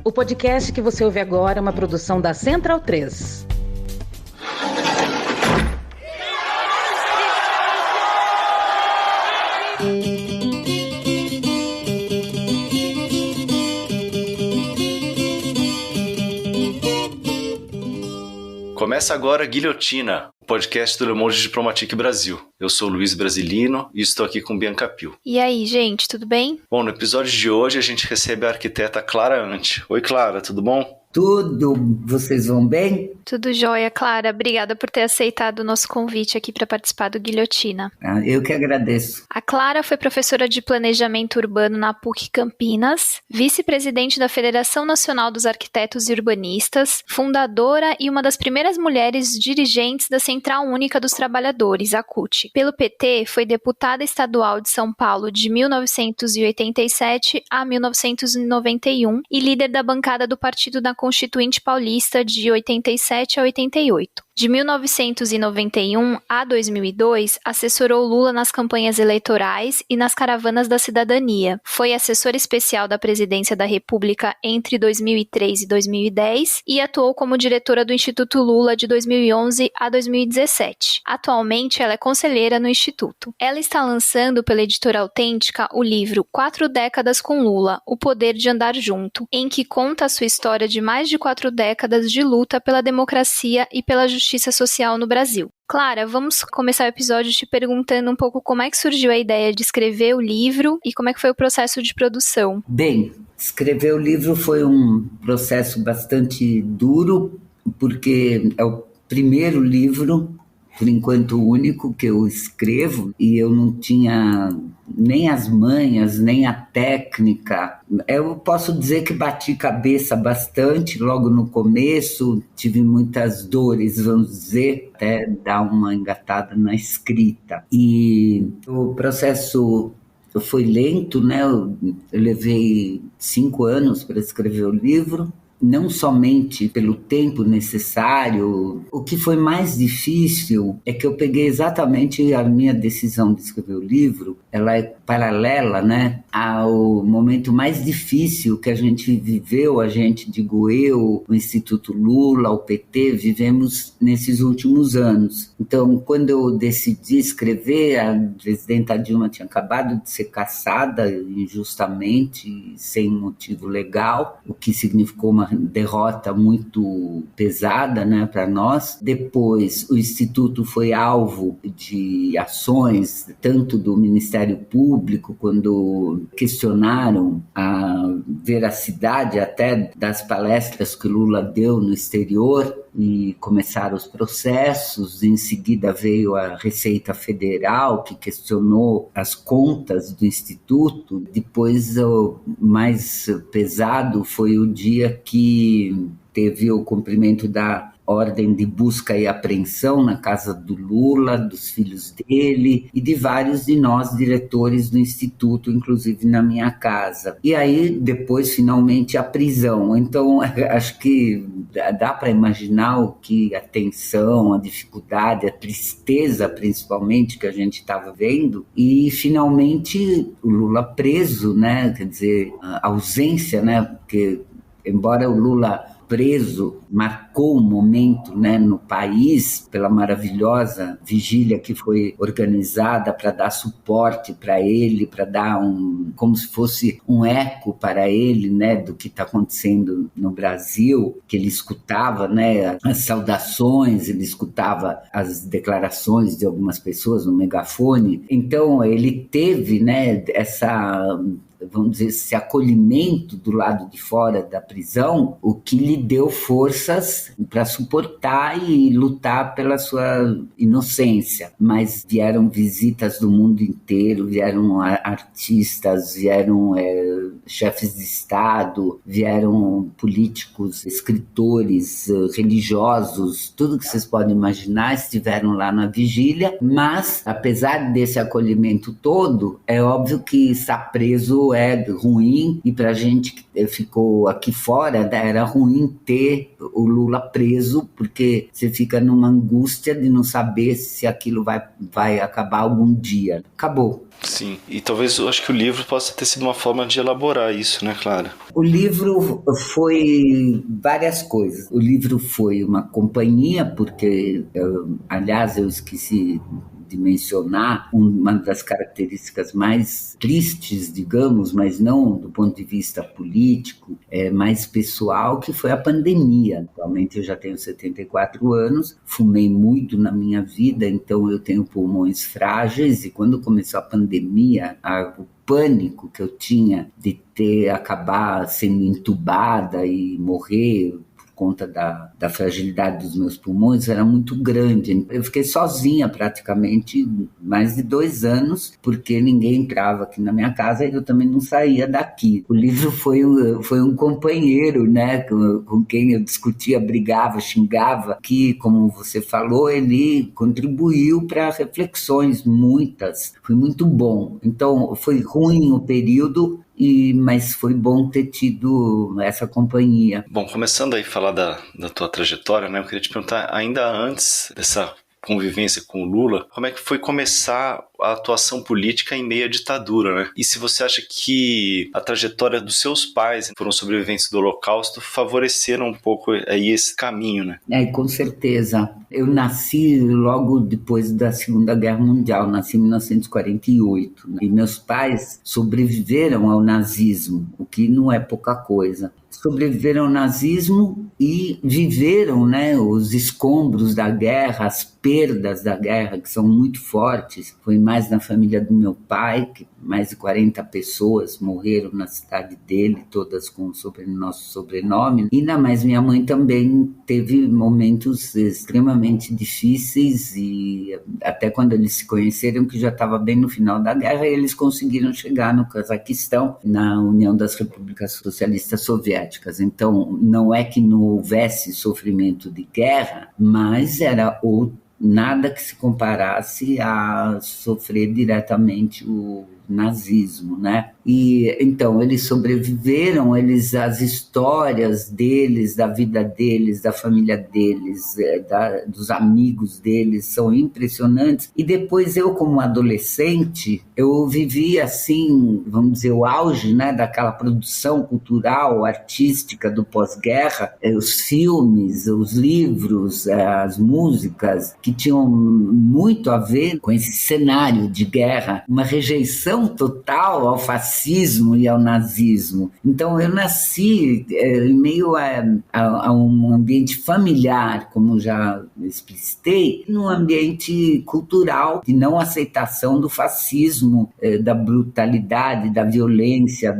O podcast que você ouve agora é uma produção da Central 3. Começa agora Guilhotina, o podcast do Le Monde Diplomatique Brasil. Eu sou Luiz Brasilino e estou aqui com Bianca Pio. E aí, gente, tudo bem? Bom, no episódio de hoje a gente recebe a arquiteta Clara Ante. Oi, Clara, tudo bom? Tudo, vocês vão bem? Tudo jóia, Clara. Obrigada por ter aceitado o nosso convite aqui para participar do Guilhotina. Eu que agradeço. A Clara foi professora de Planejamento Urbano na PUC Campinas, vice-presidente da Federação Nacional dos Arquitetos e Urbanistas, fundadora e uma das primeiras mulheres dirigentes da Central Única dos Trabalhadores, a CUT. Pelo PT, foi deputada estadual de São Paulo de 1987 a 1991 e líder da bancada do Partido da Constituinte Paulista de 87 a 88. De 1991 a 2002, assessorou Lula nas campanhas eleitorais e nas caravanas da cidadania. Foi assessora especial da Presidência da República entre 2003 e 2010 e atuou como diretora do Instituto Lula de 2011 a 2017. Atualmente, ela é conselheira no Instituto. Ela está lançando pela editora Autêntica o livro 4 décadas com Lula, o poder de andar junto, em que conta a sua história de mais de 4 décadas de luta pela democracia e pela justiça social no Brasil. Clara, vamos começar o episódio te perguntando um pouco como é que surgiu a ideia de escrever o livro e como é que foi o processo de produção. Bem, escrever o livro foi um processo bastante duro, porque é o primeiro livro, por enquanto o único que eu escrevo, e eu não tinha nem as manhas, nem a técnica. Eu posso dizer que bati cabeça bastante logo no começo, tive muitas dores, vamos dizer, até dar uma engatada na escrita. E o processo foi lento, né? Eu levei 5 anos para escrever o livro, não somente pelo tempo necessário. O que foi mais difícil é que eu peguei exatamente a minha decisão de escrever o livro, ela é paralela, né, ao momento mais difícil que a gente viveu, a gente, digo eu, o Instituto Lula, o PT, vivemos nesses últimos anos. Então, quando eu decidi escrever, a presidenta Dilma tinha acabado de ser cassada injustamente, sem motivo legal, o que significou uma derrota muito pesada, né, para nós. Depois, o Instituto foi alvo de ações, tanto do Ministério Público, quando questionaram a veracidade até das palestras que Lula deu no exterior, e começaram os processos. Em seguida veio a Receita Federal, que questionou as contas do Instituto. Depois, o mais pesado foi o dia que teve o cumprimento da ordem de busca e apreensão na casa do Lula, dos filhos dele e de vários de nós diretores do Instituto, inclusive na minha casa. E aí, depois, finalmente, a prisão. Então, acho que dá para imaginar o que a tensão, a dificuldade, a tristeza, principalmente, que a gente estava vendo. E, finalmente, o Lula preso, né? Quer dizer, a ausência, né? Porque, embora o Lula preso marcou um momento, né, no país, pela maravilhosa vigília que foi organizada para dar suporte para ele, para dar como se fosse um eco para ele, né, do que está acontecendo no Brasil, que ele escutava, né, as saudações, ele escutava as declarações de algumas pessoas no megafone. Então ele teve, né, vamos dizer, esse acolhimento do lado de fora da prisão, o que lhe deu forças para suportar e lutar pela sua inocência. Mas vieram visitas do mundo inteiro, vieram artistas, vieram chefes de Estado, vieram políticos, escritores, religiosos, tudo que vocês podem imaginar estiveram lá na vigília. Mas, apesar desse acolhimento todo, é óbvio que estar preso é ruim, e para a gente que ficou aqui fora, era ruim ter o Lula preso, porque você fica numa angústia de não saber se aquilo vai acabar algum dia. Acabou. Sim, e talvez eu acho que o livro possa ter sido uma forma de elaborar isso, né, Clara? O livro foi várias coisas. O livro foi uma companhia, porque, aliás, eu esqueci de mencionar uma das características mais tristes, digamos, mas não do ponto de vista político, mais pessoal, que foi a pandemia. Atualmente eu já tenho 74 anos, fumei muito na minha vida, então eu tenho pulmões frágeis, e quando começou a pandemia, o pânico que eu tinha de acabar sendo entubada e morrer por conta da fragilidade dos meus pulmões era muito grande. Eu fiquei sozinha praticamente mais de 2 anos, porque ninguém entrava aqui na minha casa e eu também não saía daqui. O livro foi um companheiro, né, com quem eu discutia, brigava, xingava, que, como você falou, ele contribuiu para reflexões muitas. Foi muito bom. Então, foi ruim o período, mas foi bom ter tido essa companhia. Bom, começando aí a falar da tua trajetória, né? Eu queria te perguntar, ainda antes dessa convivência com o Lula, como é que foi começar a atuação política em meio à ditadura, né? E se você acha que a trajetória dos seus pais, que foram sobreviventes do Holocausto, favoreceram um pouco aí esse caminho, né? Com certeza. Eu nasci logo depois da Segunda Guerra Mundial, nasci em 1948, né? E meus pais sobreviveram ao nazismo, o que não é pouca coisa. Sobreviveram ao nazismo e viveram, né, os escombros da guerra, as perdas da guerra, que são muito fortes. Foi mais na família do meu pai, que mais de 40 pessoas morreram na cidade dele, todas com o nosso sobrenome. E ainda mais minha mãe também teve momentos extremamente difíceis, e até quando eles se conheceram, que já estava bem no final da guerra, eles conseguiram chegar no Cazaquistão, na União das Repúblicas Socialistas Soviéticas. Então, não é que não houvesse sofrimento de guerra, mas era nada que se comparasse a sofrer diretamente o nazismo, né? E então eles sobreviveram, as histórias deles, da vida deles, da família deles, dos amigos deles são impressionantes. E depois eu, como adolescente, eu vivi assim, vamos dizer, o auge, né, daquela produção cultural, artística do pós-guerra, os filmes, os livros, as músicas, que tinham muito a ver com esse cenário de guerra, uma rejeição total ao fascismo e ao nazismo. Então eu nasci em meio a um ambiente familiar, como já explicitei, num ambiente cultural de não aceitação do fascismo, da brutalidade, da violência,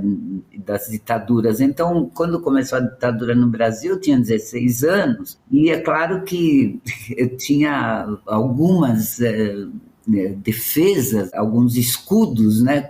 das ditaduras. Então, quando começou a ditadura no Brasil, eu tinha 16 anos, e é claro que eu tinha algumas defesas, alguns escudos, né,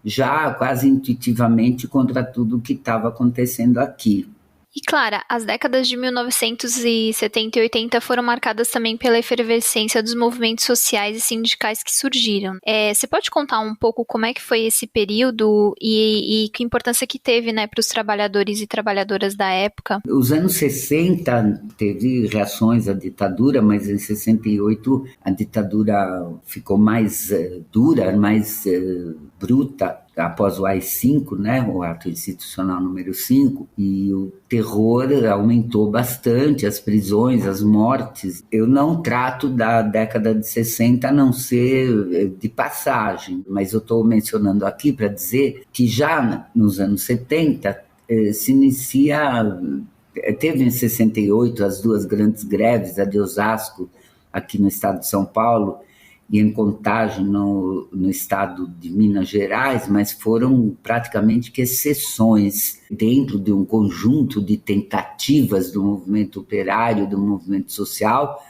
já quase intuitivamente contra tudo que estava acontecendo aqui. E, Clara, as décadas de 1970 e 80 foram marcadas também pela efervescência dos movimentos sociais e sindicais que surgiram. Você pode contar um pouco como é que foi esse período e que importância que teve, né, para os trabalhadores e trabalhadoras da época? Os anos 60 teve reações à ditadura, mas em 68 a ditadura ficou mais dura, mais bruta, após o AI-5, né, o ato institucional número 5, e o terror aumentou bastante, as prisões, as mortes. Eu não trato da década de 60 a não ser de passagem, mas eu estou mencionando aqui para dizer que já nos anos 70 se inicia, teve em 68 as 2 grandes greves, a de Osasco, aqui no estado de São Paulo, e em Contagem, no estado de Minas Gerais, mas foram praticamente que exceções dentro de um conjunto de tentativas do movimento operário, do movimento social,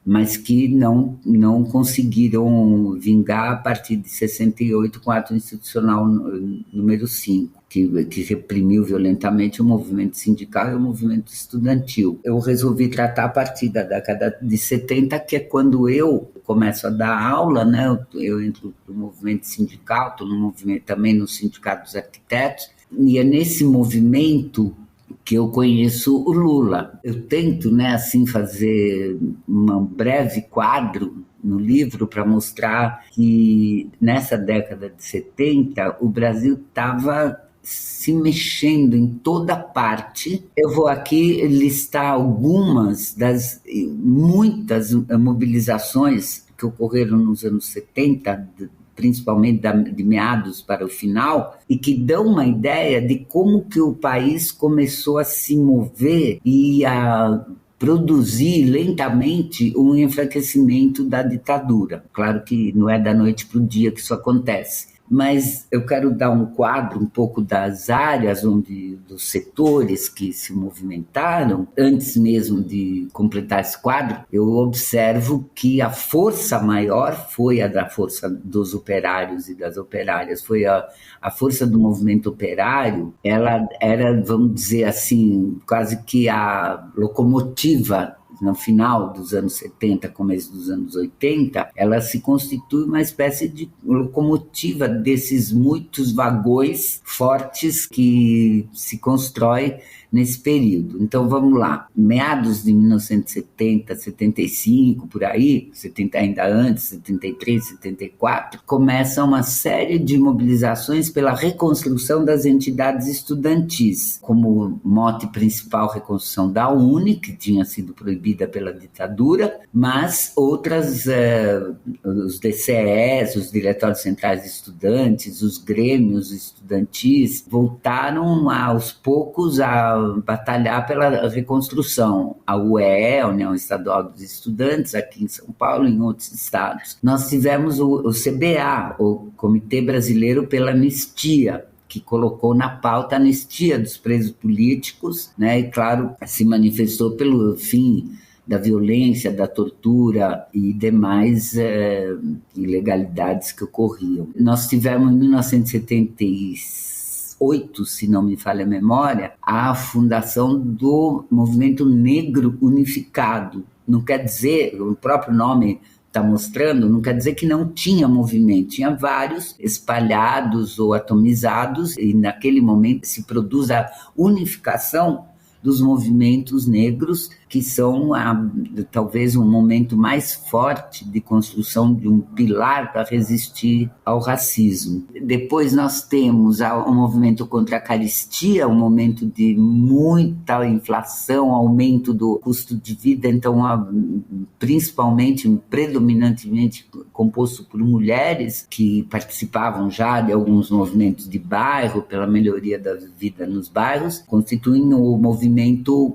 mas que não conseguiram vingar a partir de 68 com o ato institucional número 5. Que reprimiu violentamente o movimento sindical e o movimento estudantil. Eu resolvi tratar a partir da década de 70, que é quando eu começo a dar aula, né? Eu entro no movimento sindical, estou no movimento, também no Sindicato dos Arquitetos, e é nesse movimento que eu conheço o Lula. Eu tento, né, assim, fazer um breve quadro no livro para mostrar que nessa década de 70 o Brasil estava se mexendo em toda parte. Eu vou aqui listar algumas das muitas mobilizações que ocorreram nos anos 70, principalmente de meados para o final, e que dão uma ideia de como que o país começou a se mover e a produzir lentamente um enfraquecimento da ditadura. Claro que não é da noite para o dia que isso acontece, mas eu quero dar um quadro um pouco das áreas dos setores que se movimentaram. Antes mesmo de completar esse quadro, eu observo que a força maior foi a da força dos operários e das operárias, foi a força do movimento operário. Ela era, vamos dizer assim, quase que a locomotiva. No final dos anos 70, começo dos anos 80, ela se constitui uma espécie de locomotiva desses muitos vagões fortes que se constrói nesse período. Então vamos lá, meados de 1970, 75, por aí, 70 ainda antes, 73, 74, começa uma série de mobilizações pela reconstrução das entidades estudantis, como mote principal a reconstrução da UNE, que tinha sido proibida pela ditadura, mas outras, os DCEs, os Diretórios Centrais de Estudantes, os grêmios estudantis, voltaram aos poucos a batalhar pela reconstrução. A UEE, a União Estadual dos Estudantes, aqui em São Paulo e em outros estados. Nós tivemos o CBA, o Comitê Brasileiro pela Anistia, que colocou na pauta a anistia dos presos políticos, né? E, claro, se manifestou pelo fim da violência, da tortura e demais ilegalidades que ocorriam. Nós tivemos em 1976, se não me falha a memória, a fundação do Movimento Negro Unificado. Não quer dizer, o próprio nome está mostrando, não quer dizer que não tinha movimento, tinha vários espalhados ou atomizados, e naquele momento se produz a unificação dos movimentos negros, que são talvez um momento mais forte de construção de um pilar para resistir ao racismo. Depois nós temos o movimento contra a carestia, um momento de muita inflação, aumento do custo de vida, então principalmente, predominantemente composto por mulheres que participavam já de alguns movimentos de bairro, pela melhoria da vida nos bairros, constituem o movimento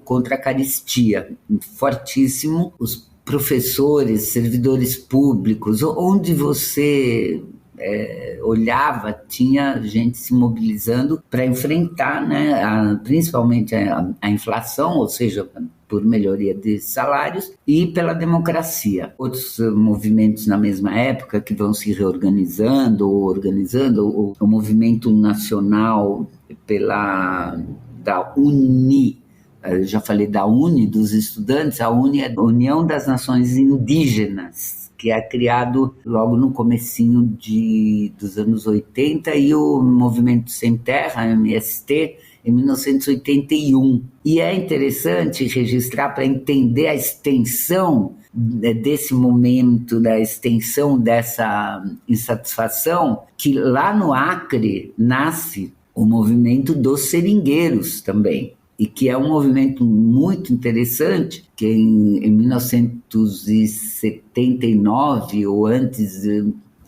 contra a carestia, fortíssimo. Os professores, servidores públicos, onde você olhava, tinha gente se mobilizando para enfrentar, né, principalmente a inflação, ou seja, por melhoria de salários e pela democracia. Outros movimentos na mesma época que vão se reorganizando ou organizando, o movimento nacional da UNI. Eu já falei da UNE, dos estudantes. A UNE é a União das Nações Indígenas, que é criado logo no comecinho dos anos 80, e o Movimento Sem Terra, MST, em 1981. E é interessante registrar para entender a extensão desse momento, da extensão dessa insatisfação, que lá no Acre nasce o movimento dos seringueiros também, e que é um movimento muito interessante, que em 1979 ou antes,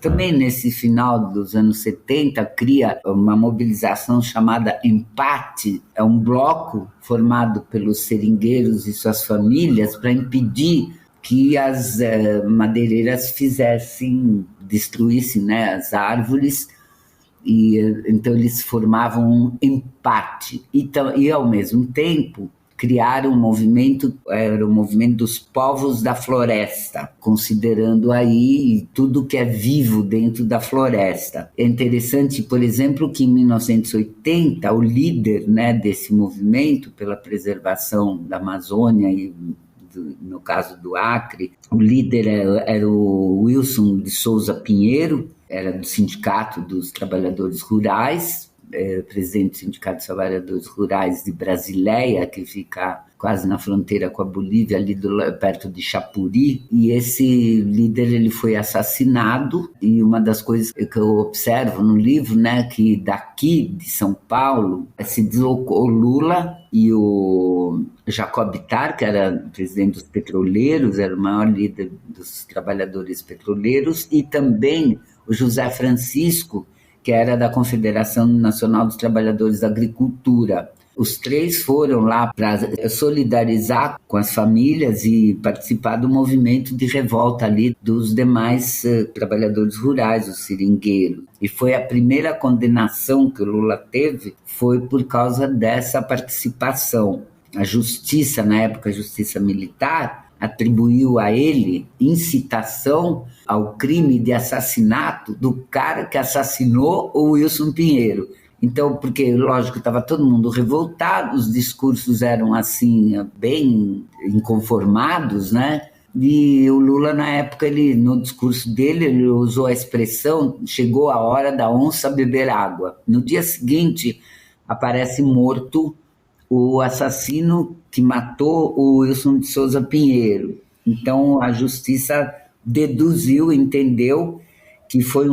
também nesse final dos anos 70, cria uma mobilização chamada Empate. É um bloco formado pelos seringueiros e suas famílias para impedir que as madeireiras destruíssem, né, as árvores. E então eles formavam um empate, e ao mesmo tempo criaram um movimento, era o movimento dos povos da floresta, considerando aí tudo que é vivo dentro da floresta. É interessante, por exemplo, que em 1980 o líder, né, desse movimento pela preservação da Amazônia e no caso do Acre, o líder era o Wilson de Souza Pinheiro, era do Sindicato dos Trabalhadores Rurais, presidente do Sindicato dos Trabalhadores Rurais de Brasileia, que fica quase na fronteira com a Bolívia, ali perto de Chapuri, e esse líder ele foi assassinado, e uma das coisas que eu observo no livro, né, que daqui de São Paulo se deslocou Lula e o Jacob Ittar, que era presidente dos petroleiros, era o maior líder dos trabalhadores petroleiros, e também o José Francisco, que era da Confederação Nacional dos Trabalhadores da Agricultura. Os três foram lá para solidarizar com as famílias e participar do movimento de revolta ali dos demais trabalhadores rurais, os seringueiros. E foi a primeira condenação que o Lula teve, foi por causa dessa participação. A justiça, na época a justiça militar, atribuiu a ele incitação ao crime de assassinato do cara que assassinou o Wilson Pinheiro. Então, porque, lógico, estava todo mundo revoltado, os discursos eram, assim, bem inconformados, né? E o Lula, na época, no discurso dele, ele usou a expressão, chegou a hora da onça beber água. No dia seguinte, aparece morto o assassino que matou o Wilson de Souza Pinheiro. Então, a justiça deduziu, entendeu que foi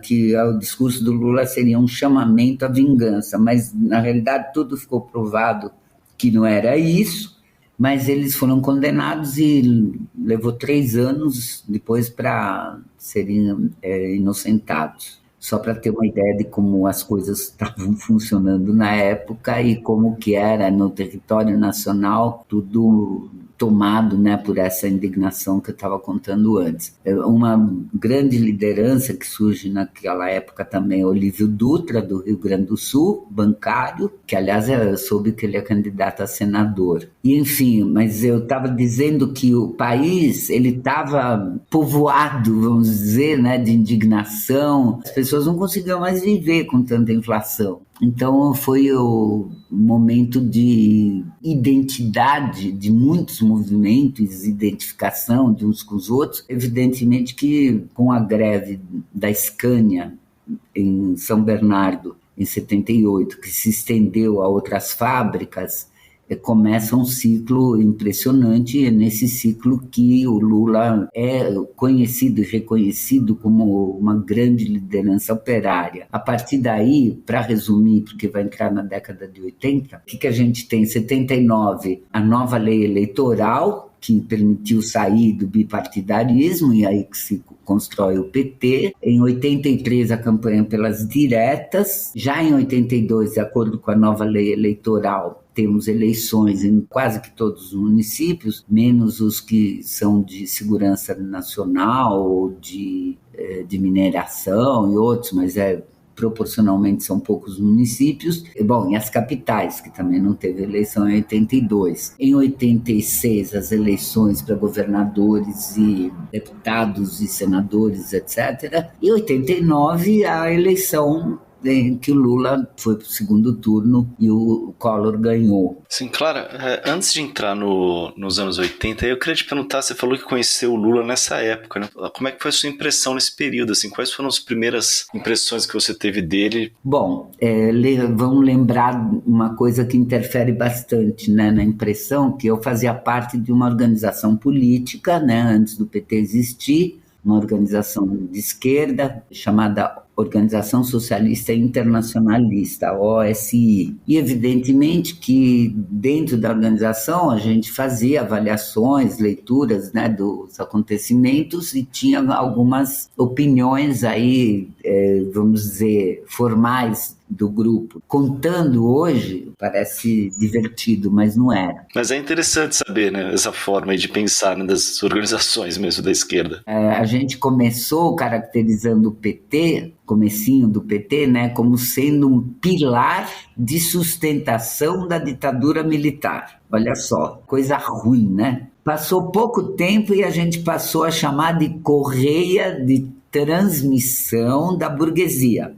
que o discurso do Lula seria um chamamento à vingança, mas, na realidade, tudo ficou provado que não era isso, mas eles foram condenados e levou 3 anos depois para serem inocentados. Só para ter uma ideia de como as coisas estavam funcionando na época e como que era no território nacional, tudo tomado, né, por essa indignação que eu estava contando antes. Uma grande liderança que surge naquela época também é Olívio Dutra, do Rio Grande do Sul, bancário, que aliás eu soube que ele é candidato a senador. E enfim, mas eu estava dizendo que o país ele estava povoado, vamos dizer, né, de indignação. As pessoas não conseguiam mais viver com tanta inflação. Então foi o momento de identidade de muitos movimentos, identificação de uns com os outros. Evidentemente que com a greve da Scania em São Bernardo, em 78, que se estendeu a outras fábricas, começa um ciclo impressionante, e é nesse ciclo que o Lula é conhecido e reconhecido como uma grande liderança operária. A partir daí, para resumir, porque vai entrar na década de 80, o que a gente tem? Em 79, a nova lei eleitoral, que permitiu sair do bipartidarismo, e aí que se constrói o PT. Em 83, a campanha pelas diretas. Já em 82, de acordo com a nova lei eleitoral, temos eleições em quase que todos os municípios, menos os que são de segurança nacional ou de mineração e outros, mas proporcionalmente são poucos municípios. Bom, e as capitais, que também não teve eleição em 82. Em 86, as eleições para governadores e deputados e senadores, etc. E 89, a eleição em que o Lula foi para o segundo turno e o Collor ganhou. Sim, Clara, antes de entrar nos anos 80, eu queria te perguntar, você falou que conheceu o Lula nessa época, né? Como é que foi a sua impressão nesse período? Assim, quais foram as primeiras impressões que você teve dele? Bom, vamos lembrar uma coisa que interfere bastante, né, na impressão, que eu fazia parte de uma organização política, né, antes do PT existir, uma organização de esquerda chamada Organização Socialista Internacionalista, OSI. E evidentemente que dentro da organização a gente fazia avaliações, leituras, né, dos acontecimentos e tinha algumas opiniões aí, vamos dizer, formais do grupo. Contando hoje, parece divertido, mas não era. Mas é interessante saber, né, essa forma aí de pensar, né, das organizações mesmo da esquerda. A gente começou caracterizando o PT, comecinho do PT, né, como sendo um pilar de sustentação da ditadura militar. Olha só, coisa ruim, né? Passou pouco tempo e a gente passou a chamar de correia de transmissão da burguesia.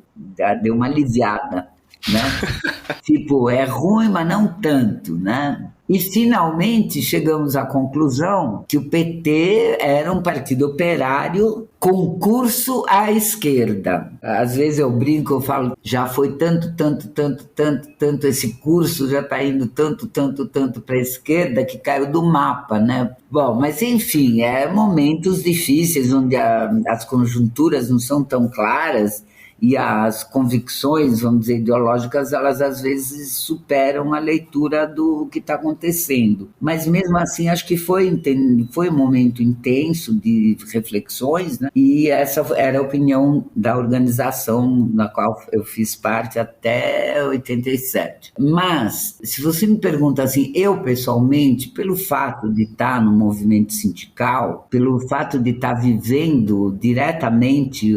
Deu uma aliviada, né? Tipo, é ruim, mas não tanto, né? E finalmente chegamos à conclusão que o PT era um partido operário com curso à esquerda. Às vezes eu brinco, eu falo, já foi tanto esse curso, já está indo tanto para a esquerda que caiu do mapa, né? Bom, mas enfim, momentos difíceis onde as conjunturas não são tão claras e as convicções, vamos dizer, ideológicas, elas às vezes superam a leitura do que está acontecendo. Mas mesmo assim, acho que foi um momento intenso de reflexões, né? E essa era a opinião da organização na qual eu fiz parte até 87. Mas, se você me pergunta assim, eu pessoalmente, pelo fato de estar no movimento sindical, pelo fato de estar vivendo diretamente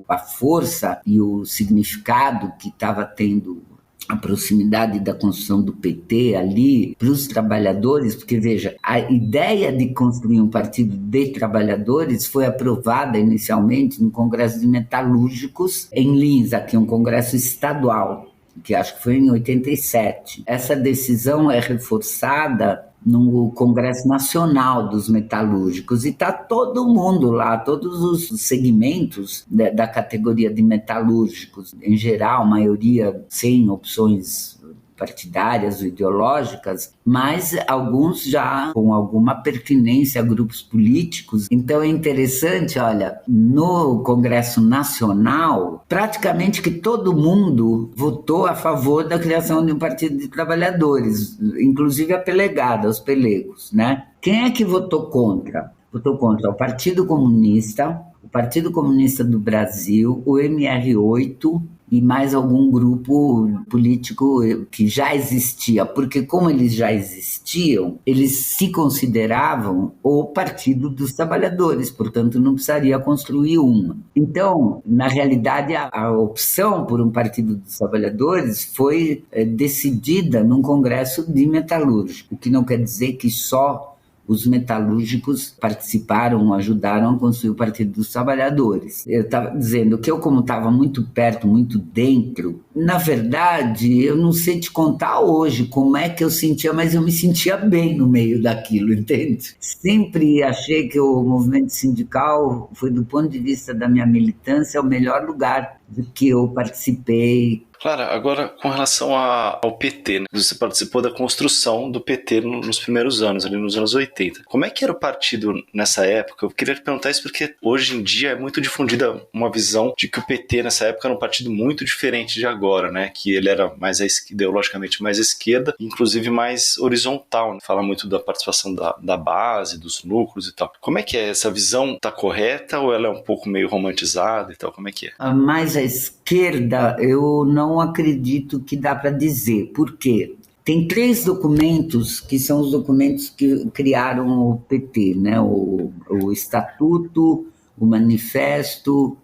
a força e o significado que estava tendo a proximidade da construção do PT ali para os trabalhadores, porque veja, a ideia de construir um partido de trabalhadores foi aprovada inicialmente no Congresso de Metalúrgicos em Lins, aqui um congresso estadual, que acho que foi em 87. Essa decisão é reforçada no Congresso Nacional dos Metalúrgicos, e está todo mundo lá, todos os segmentos da categoria de metalúrgicos, em geral, a maioria sem opções partidárias ou ideológicas, mas alguns já com alguma pertinência a grupos políticos. Então é interessante, olha, no Congresso Nacional, praticamente que todo mundo votou a favor da criação de um partido de trabalhadores, inclusive a pelegada, os pelegos, né? Quem é que votou contra? Votou contra o Partido Comunista do Brasil, o MR8, e mais algum grupo político que já existia, porque como eles já existiam, eles se consideravam o Partido dos Trabalhadores, portanto não precisaria construir uma. Então, na realidade, a opção por um Partido dos Trabalhadores foi decidida num congresso de metalúrgico, o que não quer dizer que só os metalúrgicos participaram, ajudaram a construir o Partido dos Trabalhadores. Eu estava dizendo que eu, como estava muito perto, muito dentro, na verdade, eu não sei te contar hoje como é que eu sentia, mas eu me sentia bem no meio daquilo, entende? Sempre achei que o movimento sindical foi, do ponto de vista da minha militância, o melhor lugar do que eu participei. Clara, agora com relação ao PT, né? Você participou da construção do PT nos primeiros anos, ali nos anos 80. Como é que era o partido nessa época? Eu queria te perguntar isso porque hoje em dia é muito difundida uma visão de que o PT nessa época era um partido muito diferente de agora, né? Que ele era mais ideologicamente mais à esquerda, inclusive mais horizontal, né? Fala muito da participação da base, dos núcleos e tal. Como é que é? Essa visão tá correta ou ela é um pouco meio romantizada e tal? Como é que é? Mais à esquerda, eu não acredito que dá para dizer. Por quê? Tem 3 documentos que são os documentos que criaram o PT, né? O Estatuto, o Manifesto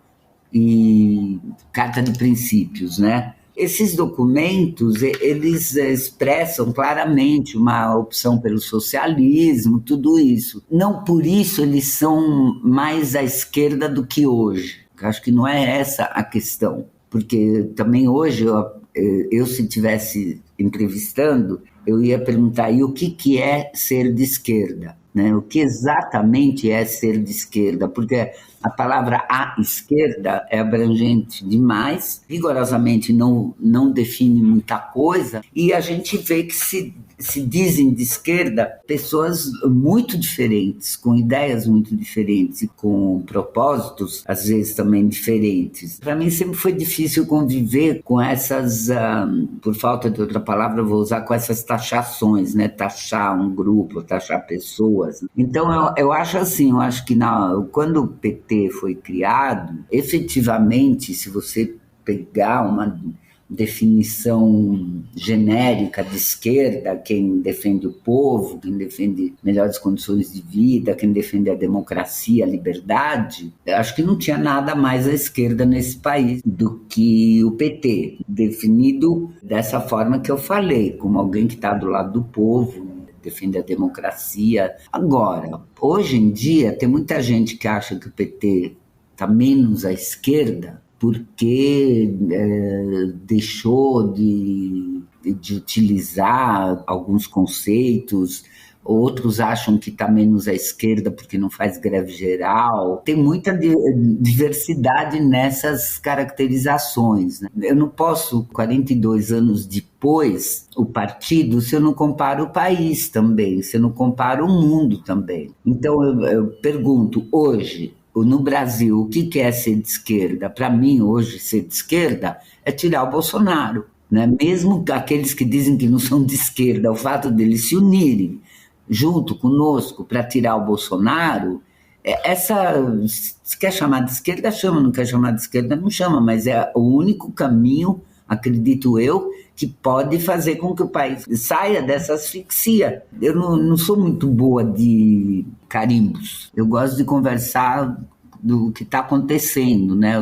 e Carta de Princípios, né? Esses documentos, eles expressam claramente uma opção pelo socialismo, tudo isso. Não por isso eles são mais à esquerda do que hoje. Acho que não é essa a questão, porque também hoje eu se estivesse entrevistando, eu ia perguntar, e o que é ser de esquerda? Né? O que exatamente é ser de esquerda? Porque a palavra à esquerda é abrangente demais, rigorosamente não define muita coisa, e a gente vê que se dizem de esquerda pessoas muito diferentes, com ideias muito diferentes e com propósitos, às vezes, também diferentes. Para mim sempre foi difícil conviver com essas, por falta de outra palavra, eu vou usar, com essas taxações, né? Taxar um grupo, taxar pessoas. Então eu acho assim, eu acho que quando o PT foi criado, efetivamente, se você pegar definição genérica de esquerda, quem defende o povo, quem defende melhores condições de vida, quem defende a democracia, a liberdade, acho que não tinha nada mais à esquerda nesse país do que o PT, definido dessa forma que eu falei, como alguém que está do lado do povo, defende a democracia. Agora, hoje em dia, tem muita gente que acha que o PT está menos à esquerda porque deixou de utilizar alguns conceitos, outros acham que está menos à esquerda porque não faz greve geral. Tem muita diversidade nessas caracterizações, né? Eu não posso, 42 anos depois, o partido, se eu não comparo o país também, se eu não comparo o mundo também. Então eu pergunto, hoje, no Brasil, o que é ser de esquerda? Para mim, hoje, ser de esquerda é tirar o Bolsonaro, né? Mesmo aqueles que dizem que não são de esquerda, o fato deles se unirem junto conosco para tirar o Bolsonaro, se quer chamar de esquerda, chama, não quer chamar de esquerda, não chama, mas é o único caminho, acredito eu, que pode fazer com que o país saia dessa asfixia. Eu não sou muito boa de carimbos, eu gosto de conversar do que está acontecendo, né?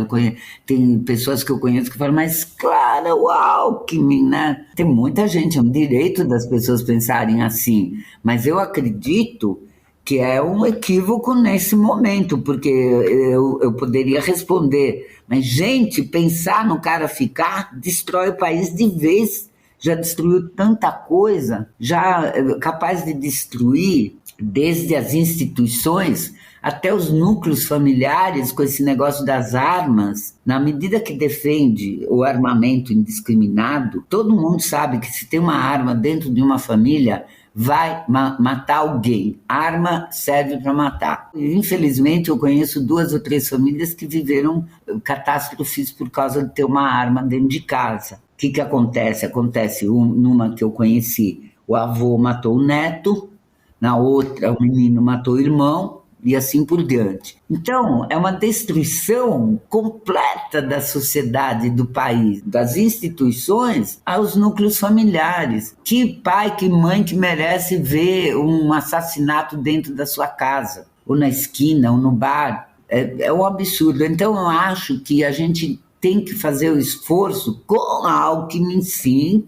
Tem pessoas que eu conheço que falam, mas claro, o Alckmin, né? Tem muita gente, é um direito das pessoas pensarem assim, mas eu acredito que é um equívoco nesse momento, porque eu poderia responder, mas gente, pensar no cara ficar destrói o país de vez, já destruiu tanta coisa, já é capaz de destruir desde as instituições até os núcleos familiares, com esse negócio das armas. Na medida que defende o armamento indiscriminado, todo mundo sabe que se tem uma arma dentro de uma família, vai matar alguém. Arma serve para matar. Infelizmente, eu conheço 2 ou 3 famílias que viveram catástrofes por causa de ter uma arma dentro de casa. O que acontece? Acontece numa que eu conheci, o avô matou o neto, na outra o menino matou o irmão, e assim por diante. Então, é uma destruição completa da sociedade, do país, das instituições aos núcleos familiares. Que pai, que mãe que merece ver um assassinato dentro da sua casa, ou na esquina, ou no bar? É um absurdo. Então, eu acho que a gente tem que fazer o esforço com a Alckmin, sim,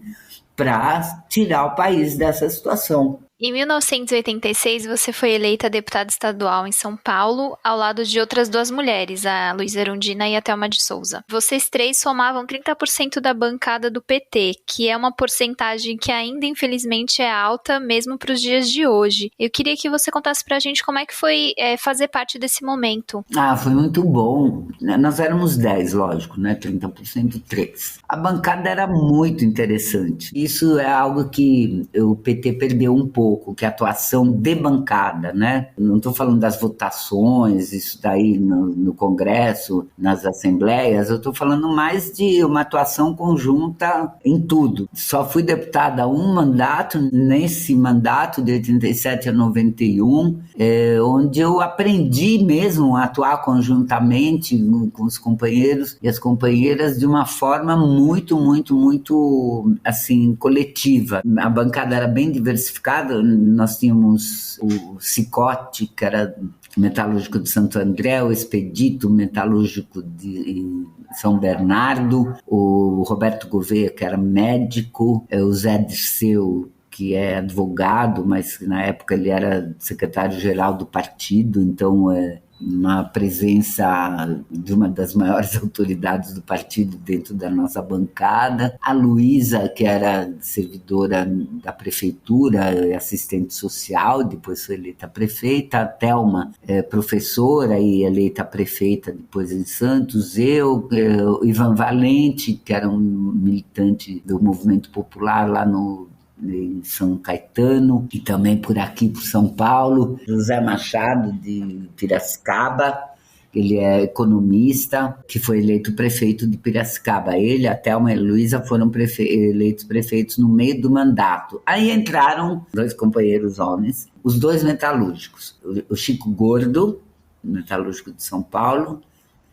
para tirar o país dessa situação. Em 1986, você foi eleita deputada estadual em São Paulo, ao lado de outras 2 mulheres, a Luísa Erundina e a Thelma de Souza. Vocês 3 somavam 30% da bancada do PT, que é uma porcentagem que ainda, infelizmente, é alta, mesmo para os dias de hoje. Eu queria que você contasse para a gente como é que foi fazer parte desse momento. Foi muito bom. Nós éramos 10, lógico, né? 30%, 3. A bancada era muito interessante. Isso é algo que o PT perdeu um pouco, que é a atuação de bancada, né? Não estou falando das votações, isso daí no Congresso, nas assembleias, eu estou falando mais de uma atuação conjunta em tudo. Só fui deputada 1 mandato, nesse mandato de 87 a 91, onde eu aprendi mesmo a atuar conjuntamente com os companheiros e as companheiras de uma forma muito, muito, muito, assim, coletiva. A bancada era bem diversificada. Nós tínhamos o Cicote, que era metalúrgico de Santo André, o Expedito, metalúrgico de São Bernardo, o Roberto Gouveia, que era médico, o Zé Dirceu, que é advogado, mas na época ele era secretário-geral do partido, então uma presença de uma das maiores autoridades do partido dentro da nossa bancada. A Luísa, que era servidora da prefeitura, assistente social, depois foi eleita prefeita. A Thelma, professora e eleita prefeita depois em Santos. Eu, Ivan Valente, que era um militante do movimento popular lá em São Caetano, e também por aqui, por São Paulo. José Machado, de Piracicaba, ele é economista, que foi eleito prefeito de Piracicaba. Ele, a Thelma e a Luísa foram eleitos prefeitos no meio do mandato. Aí entraram 2 companheiros homens, os 2 metalúrgicos, o Chico Gordo, metalúrgico de São Paulo,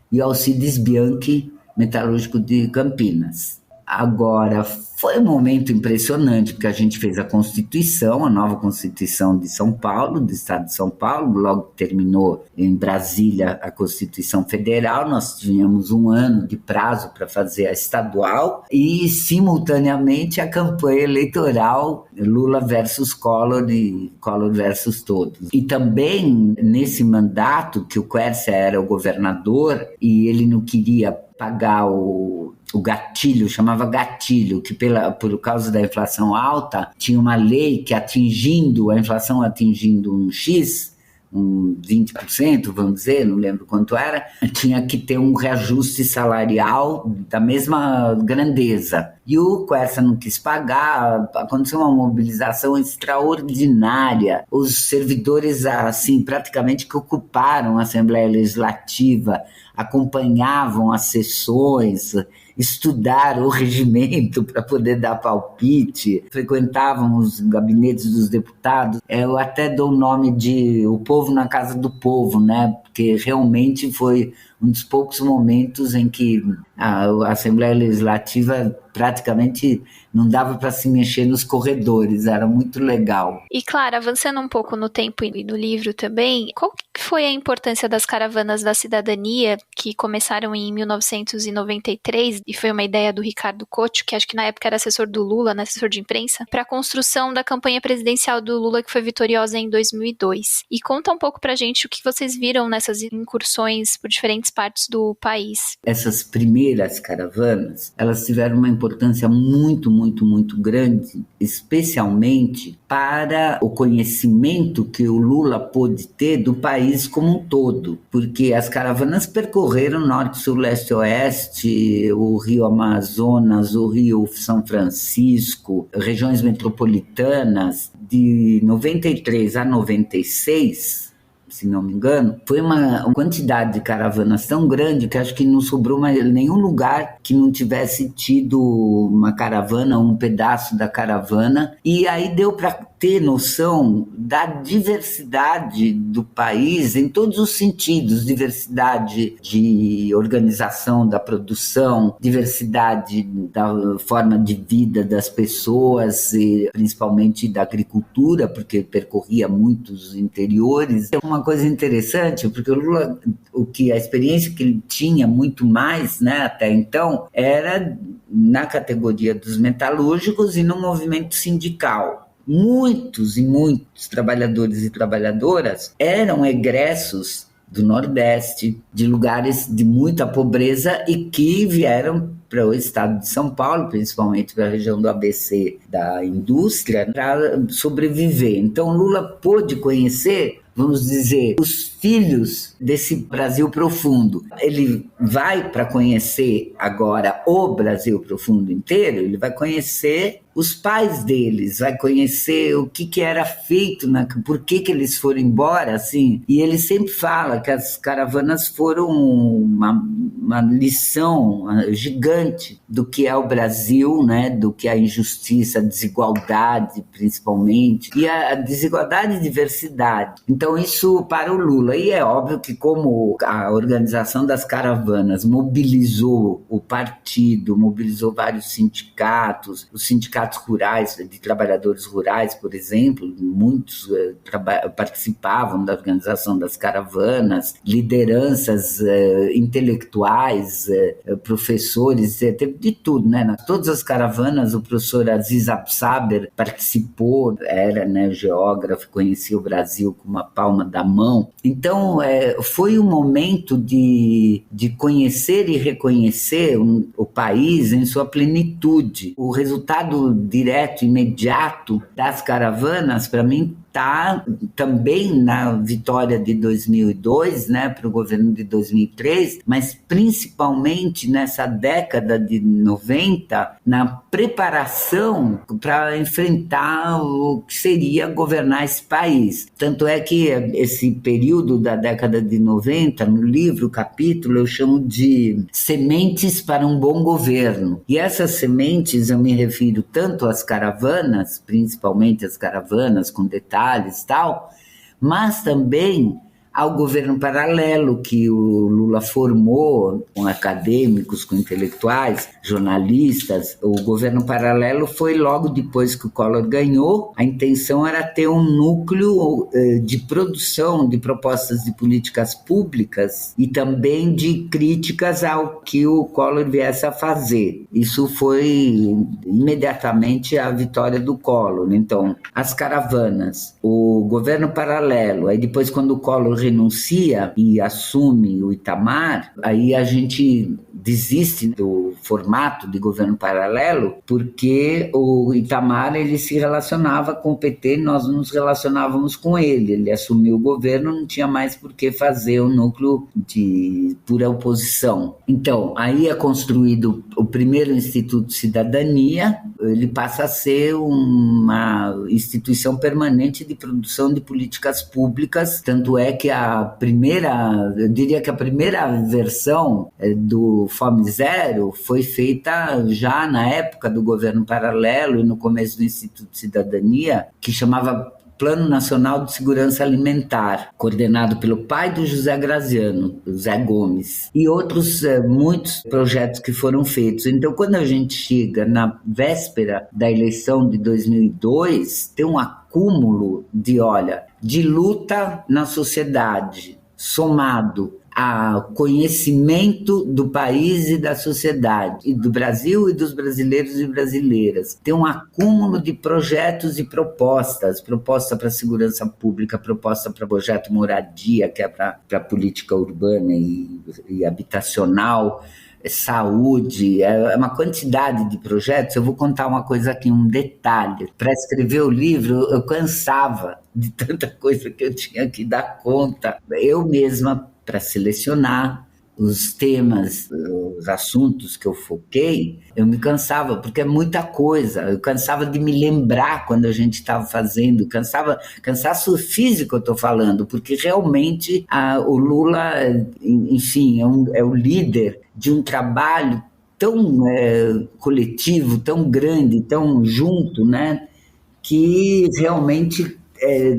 e o Alcides Bianchi, metalúrgico de Campinas. Agora, foi um momento impressionante, porque a gente fez a Constituição, a nova Constituição de São Paulo, do Estado de São Paulo, logo terminou em Brasília a Constituição Federal, nós tínhamos um ano de prazo para fazer a estadual e, simultaneamente, a campanha eleitoral Lula versus Collor e Collor versus todos. E também, nesse mandato, que o Quércia era o governador e ele não queria pagar o gatilho, chamava gatilho, que por causa da inflação alta, tinha uma lei que a inflação atingindo um X, um 20%, vamos dizer, não lembro quanto era, tinha que ter um reajuste salarial da mesma grandeza. E o Quércia não quis pagar, aconteceu uma mobilização extraordinária. Os servidores, assim, praticamente que ocuparam a Assembleia Legislativa, acompanhavam as sessões, estudaram o regimento para poder dar palpite, frequentavam os gabinetes dos deputados. Eu até dou o nome de O Povo na Casa do Povo, né? Porque realmente foi um dos poucos momentos em que a Assembleia Legislativa praticamente não dava para se mexer nos corredores, era muito legal. E claro, avançando um pouco no tempo e no livro também, qual que foi a importância das caravanas da cidadania que começaram em 1993 e foi uma ideia do Ricardo Couto, que acho que na época era assessor do Lula, né, assessor de imprensa, para a construção da campanha presidencial do Lula que foi vitoriosa em 2002. E conta um pouco pra gente o que vocês viram nessas incursões por diferentes partes do país. Essas primeiras caravanas, elas tiveram uma importância muito, muito, muito grande, especialmente para o conhecimento que o Lula pôde ter do país como um todo, porque as caravanas percorreram norte, sul, leste, oeste, o Rio Amazonas, o Rio São Francisco, regiões metropolitanas, de 93 a 96, se não me engano, foi uma quantidade de caravanas tão grande que acho que não sobrou nenhum lugar que não tivesse tido uma caravana, um pedaço da caravana, e aí deu para ter noção da diversidade do país em todos os sentidos, diversidade de organização da produção, diversidade da forma de vida das pessoas, e principalmente da agricultura, porque percorria muitos interiores. É uma coisa interessante, porque o Lula, a experiência que ele tinha muito mais, né, até então, era na categoria dos metalúrgicos e no movimento sindical. Muitos e muitos trabalhadores e trabalhadoras eram egressos do Nordeste, de lugares de muita pobreza e que vieram para o estado de São Paulo, principalmente para a região do ABC da indústria, para sobreviver. Então Lula pôde conhecer, vamos dizer, os filhos desse Brasil profundo. Ele vai para conhecer agora o Brasil profundo inteiro, ele vai conhecer os pais deles, vai conhecer o que era feito, por que eles foram embora, assim. E ele sempre fala que as caravanas foram uma lição gigante do que é o Brasil, né, do que é a injustiça, a desigualdade, principalmente, e a desigualdade e diversidade. Então, isso para o Lula. E é óbvio que como a organização das caravanas mobilizou o partido, mobilizou vários sindicatos, os sindicatos rurais, de trabalhadores rurais, por exemplo, muitos participavam da organização das caravanas, lideranças intelectuais, professores, teve de tudo, né? Todas as caravanas, o professor Aziz Absaber participou, era, né, geógrafo, conhecia o Brasil com uma palma da mão. Então, foi um momento de conhecer e reconhecer o país em sua plenitude. O resultado direto, imediato das caravanas, para mim, está também na vitória de 2002, né, para o governo de 2003, mas principalmente nessa década de 90, na preparação para enfrentar o que seria governar esse país. Tanto é que esse período da década de 90, no livro, capítulo, eu chamo de sementes para um bom governo. E essas sementes eu me refiro tanto às caravanas, principalmente as caravanas com detalhes e tal, mas também ao governo paralelo que o Lula formou com acadêmicos, com intelectuais, jornalistas. O governo paralelo foi logo depois que o Collor ganhou. A intenção era ter um núcleo de produção de propostas de políticas públicas e também de críticas ao que o Collor viesse a fazer. Isso foi imediatamente a vitória do Collor. Então, as caravanas, o governo paralelo, aí depois quando o Collor renuncia e assume o Itamar, aí a gente desiste do formato de governo paralelo, porque o Itamar ele se relacionava com o PT, nós nos relacionávamos com ele. Ele assumiu o governo, não tinha mais por que fazer o núcleo de pura oposição. Então, aí é construído o primeiro Instituto de Cidadania, ele passa a ser uma instituição permanente de produção de políticas públicas, tanto é que eu diria que a primeira versão do Fome Zero foi feita já na época do governo paralelo e no começo do Instituto de Cidadania, que chamava Plano Nacional de Segurança Alimentar, coordenado pelo pai do José Graziano, José Gomes, e outros muitos projetos que foram feitos. Então, quando a gente chega na véspera da eleição de 2002, tem um acúmulo de luta na sociedade, somado a conhecimento do país e da sociedade, e do Brasil e dos brasileiros e brasileiras. Tem um acúmulo de projetos e propostas, proposta para segurança pública, proposta para projeto moradia, que é para política urbana e habitacional, saúde, é uma quantidade de projetos. Eu vou contar uma coisa aqui, um detalhe. Para escrever o livro, eu cansava de tanta coisa que eu tinha que dar conta. Eu mesma, para selecionar os temas, os assuntos que eu foquei, eu me cansava, porque é muita coisa. Eu cansava de me lembrar quando a gente estava fazendo, cansaço físico eu estou falando, porque realmente o Lula, enfim, é o líder de um trabalho tão coletivo, tão grande, tão junto, né, que realmente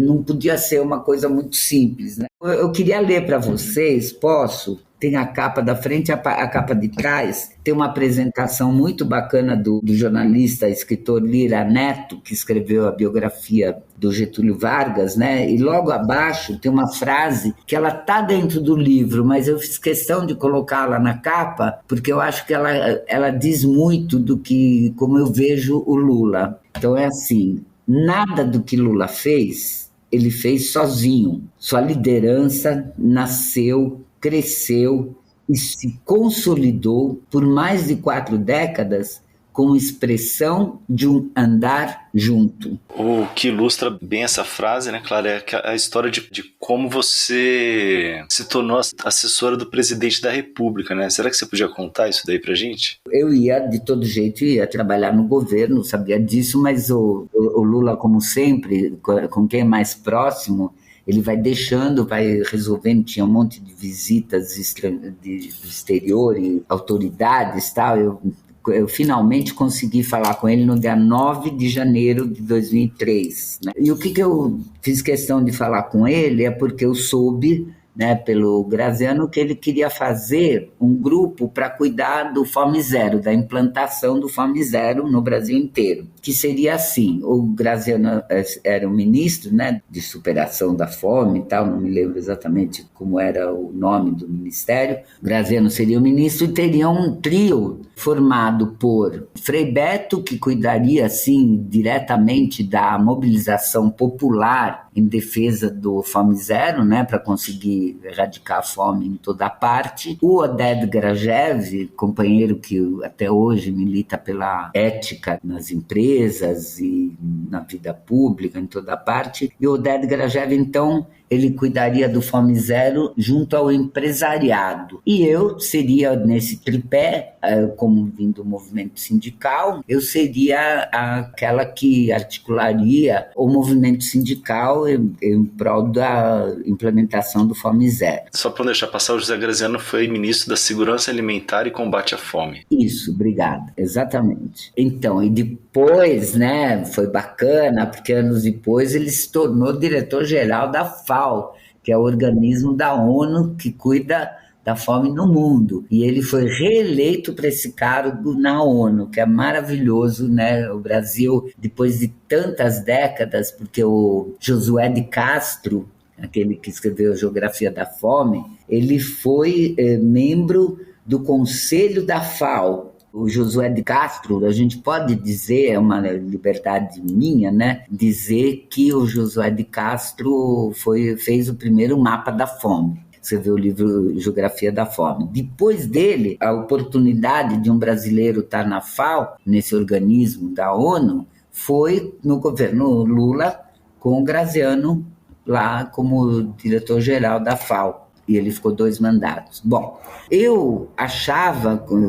não podia ser uma coisa muito simples, né? Eu queria ler para vocês, posso? Tem a capa da frente e a capa de trás. Tem uma apresentação muito bacana do jornalista, escritor Lira Neto, que escreveu a biografia do Getúlio Vargas, né? E logo abaixo tem uma frase que ela está dentro do livro, mas eu fiz questão de colocá-la na capa, porque eu acho que ela diz muito do que, como eu vejo o Lula. Então é assim: nada do que Lula fez, ele fez sozinho. Sua liderança nasceu, cresceu e se consolidou por mais de 4 décadas como expressão de um andar junto. O que ilustra bem essa frase, né, Clara, é a história de como você se tornou assessora do presidente da República, né? Será que você podia contar isso daí pra gente? Eu ia, de todo jeito, ia trabalhar no governo, sabia disso, mas o Lula, como sempre, com quem é mais próximo, ele vai deixando, vai resolvendo. Tinha um monte de visitas do exterior e autoridades e tal. Eu finalmente consegui falar com ele no dia 9 de janeiro de 2003. Né? E o que eu fiz questão de falar com ele é porque eu soube, né, pelo Graziano, que ele queria fazer um grupo para cuidar do Fome Zero, da implantação do Fome Zero no Brasil inteiro. Que seria assim: o Graziano era o ministro, né, de superação da fome e tal, não me lembro exatamente como era o nome do ministério. O Graziano seria o ministro e teria um trio formado por Frei Beto, que cuidaria assim diretamente da mobilização popular em defesa do Fome Zero, né, para conseguir erradicar a fome em toda a parte. O Oded Grajew, companheiro que até hoje milita pela ética nas empresas e na vida pública, em toda a parte. E o Oded Grajew, então, ele cuidaria do Fome Zero junto ao empresariado. E eu seria, nesse tripé, como vindo do movimento sindical, eu seria aquela que articularia o movimento sindical em prol da implementação do Fome Zero. Só para não deixar passar, o José Graziano foi ministro da Segurança Alimentar e Combate à Fome. Isso, obrigada, exatamente. Então, e depois, né, foi bacana, porque anos depois ele se tornou diretor-geral da FAO. que é o organismo da ONU que cuida da fome no mundo. E ele foi reeleito para esse cargo na ONU, que é maravilhoso, né? O Brasil, depois de tantas décadas, porque o Josué de Castro, aquele que escreveu a Geografia da Fome, ele foi membro do Conselho da FAO. O Josué de Castro, a gente pode dizer, é uma liberdade minha, né, dizer que o Josué de Castro fez o primeiro mapa da fome. Você vê o livro Geografia da Fome. Depois dele, a oportunidade de um brasileiro estar na FAO, nesse organismo da ONU, foi no governo Lula, com o Graziano lá como diretor-geral da FAO. E ele ficou 2 mandatos. Bom, eu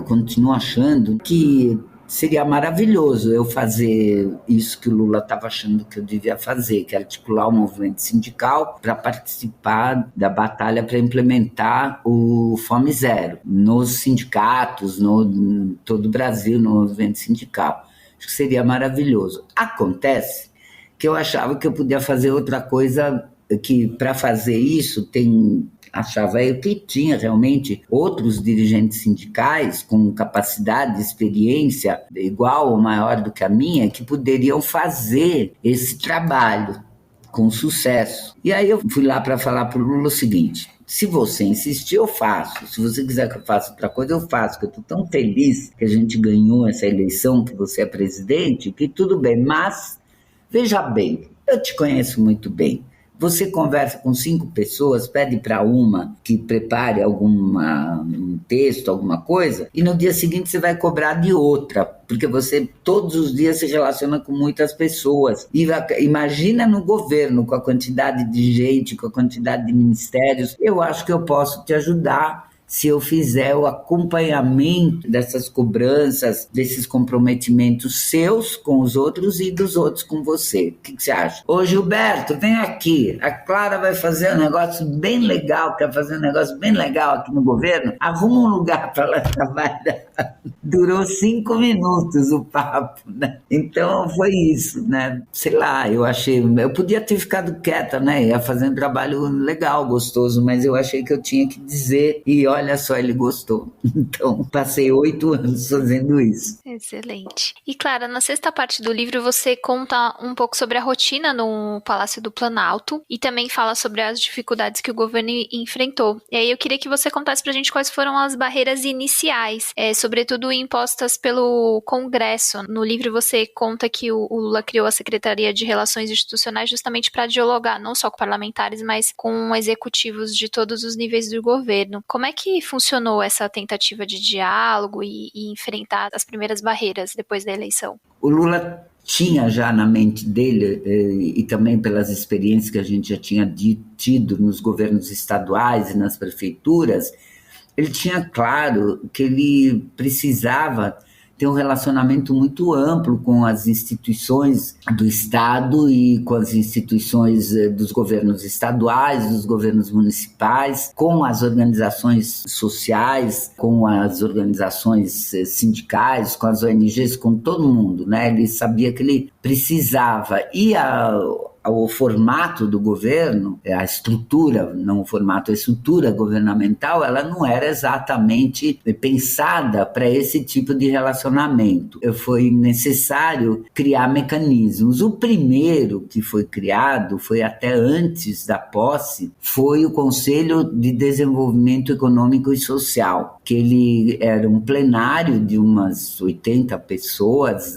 continuo achando que seria maravilhoso eu fazer isso que o Lula estava achando que eu devia fazer, que é articular o movimento sindical para participar da batalha para implementar o Fome Zero nos sindicatos, no todo o Brasil, no movimento sindical. Acho que seria maravilhoso. Acontece que eu achava que eu podia fazer outra coisa, que para fazer isso achava eu que tinha realmente outros dirigentes sindicais com capacidade, experiência igual ou maior do que a minha, que poderiam fazer esse trabalho com sucesso. E aí eu fui lá para falar para o Lula o seguinte: se você insistir, eu faço. Se você quiser que eu faça outra coisa, eu faço. Porque eu estou tão feliz que a gente ganhou essa eleição, que você é presidente, que tudo bem. Mas, veja bem, eu te conheço muito bem. Você conversa com 5 pessoas, pede para uma que prepare um texto, alguma coisa, e no dia seguinte você vai cobrar de outra, porque você todos os dias se relaciona com muitas pessoas. E imagina no governo, com a quantidade de gente, com a quantidade de ministérios. Eu acho que eu posso te ajudar se eu fizer o acompanhamento dessas cobranças, desses comprometimentos seus com os outros e dos outros com você. O que você acha? Ô Gilberto, vem aqui. A Clara vai fazer um negócio bem legal, quer fazer um negócio bem legal aqui no governo. Arruma um lugar para ela trabalhar. Durou 5 minutos o papo, né? Então foi isso, né? Sei lá, eu podia ter ficado quieta, né? Ia fazer um trabalho legal, gostoso, mas eu achei que eu tinha que dizer, e olha só, ele gostou. Então, passei 8 anos fazendo isso. Excelente. E, Clara, na 6ª parte do livro você conta um pouco sobre a rotina no Palácio do Planalto e também fala sobre as dificuldades que o governo enfrentou. E aí eu queria que você contasse pra gente quais foram as barreiras iniciais, sobretudo impostas pelo Congresso. No livro você conta que o Lula criou a Secretaria de Relações Institucionais justamente para dialogar não só com parlamentares, mas com executivos de todos os níveis do governo. Como é que funcionou essa tentativa de diálogo e enfrentar as primeiras barreiras depois da eleição? O Lula tinha já na mente dele, e também pelas experiências que a gente já tinha tido nos governos estaduais e nas prefeituras, ele tinha claro que ele precisava ter um relacionamento muito amplo com as instituições do Estado e com as instituições dos governos estaduais, dos governos municipais, com as organizações sociais, com as organizações sindicais, com as ONGs, com todo mundo, né? Ele sabia que ele precisava. E o formato do governo, a estrutura, não o formato, a estrutura governamental, ela não era exatamente pensada para esse tipo de relacionamento. Foi necessário criar mecanismos. O primeiro que foi criado, foi até antes da posse, foi o Conselho de Desenvolvimento Econômico e Social, que ele era um plenário de umas 80 pessoas,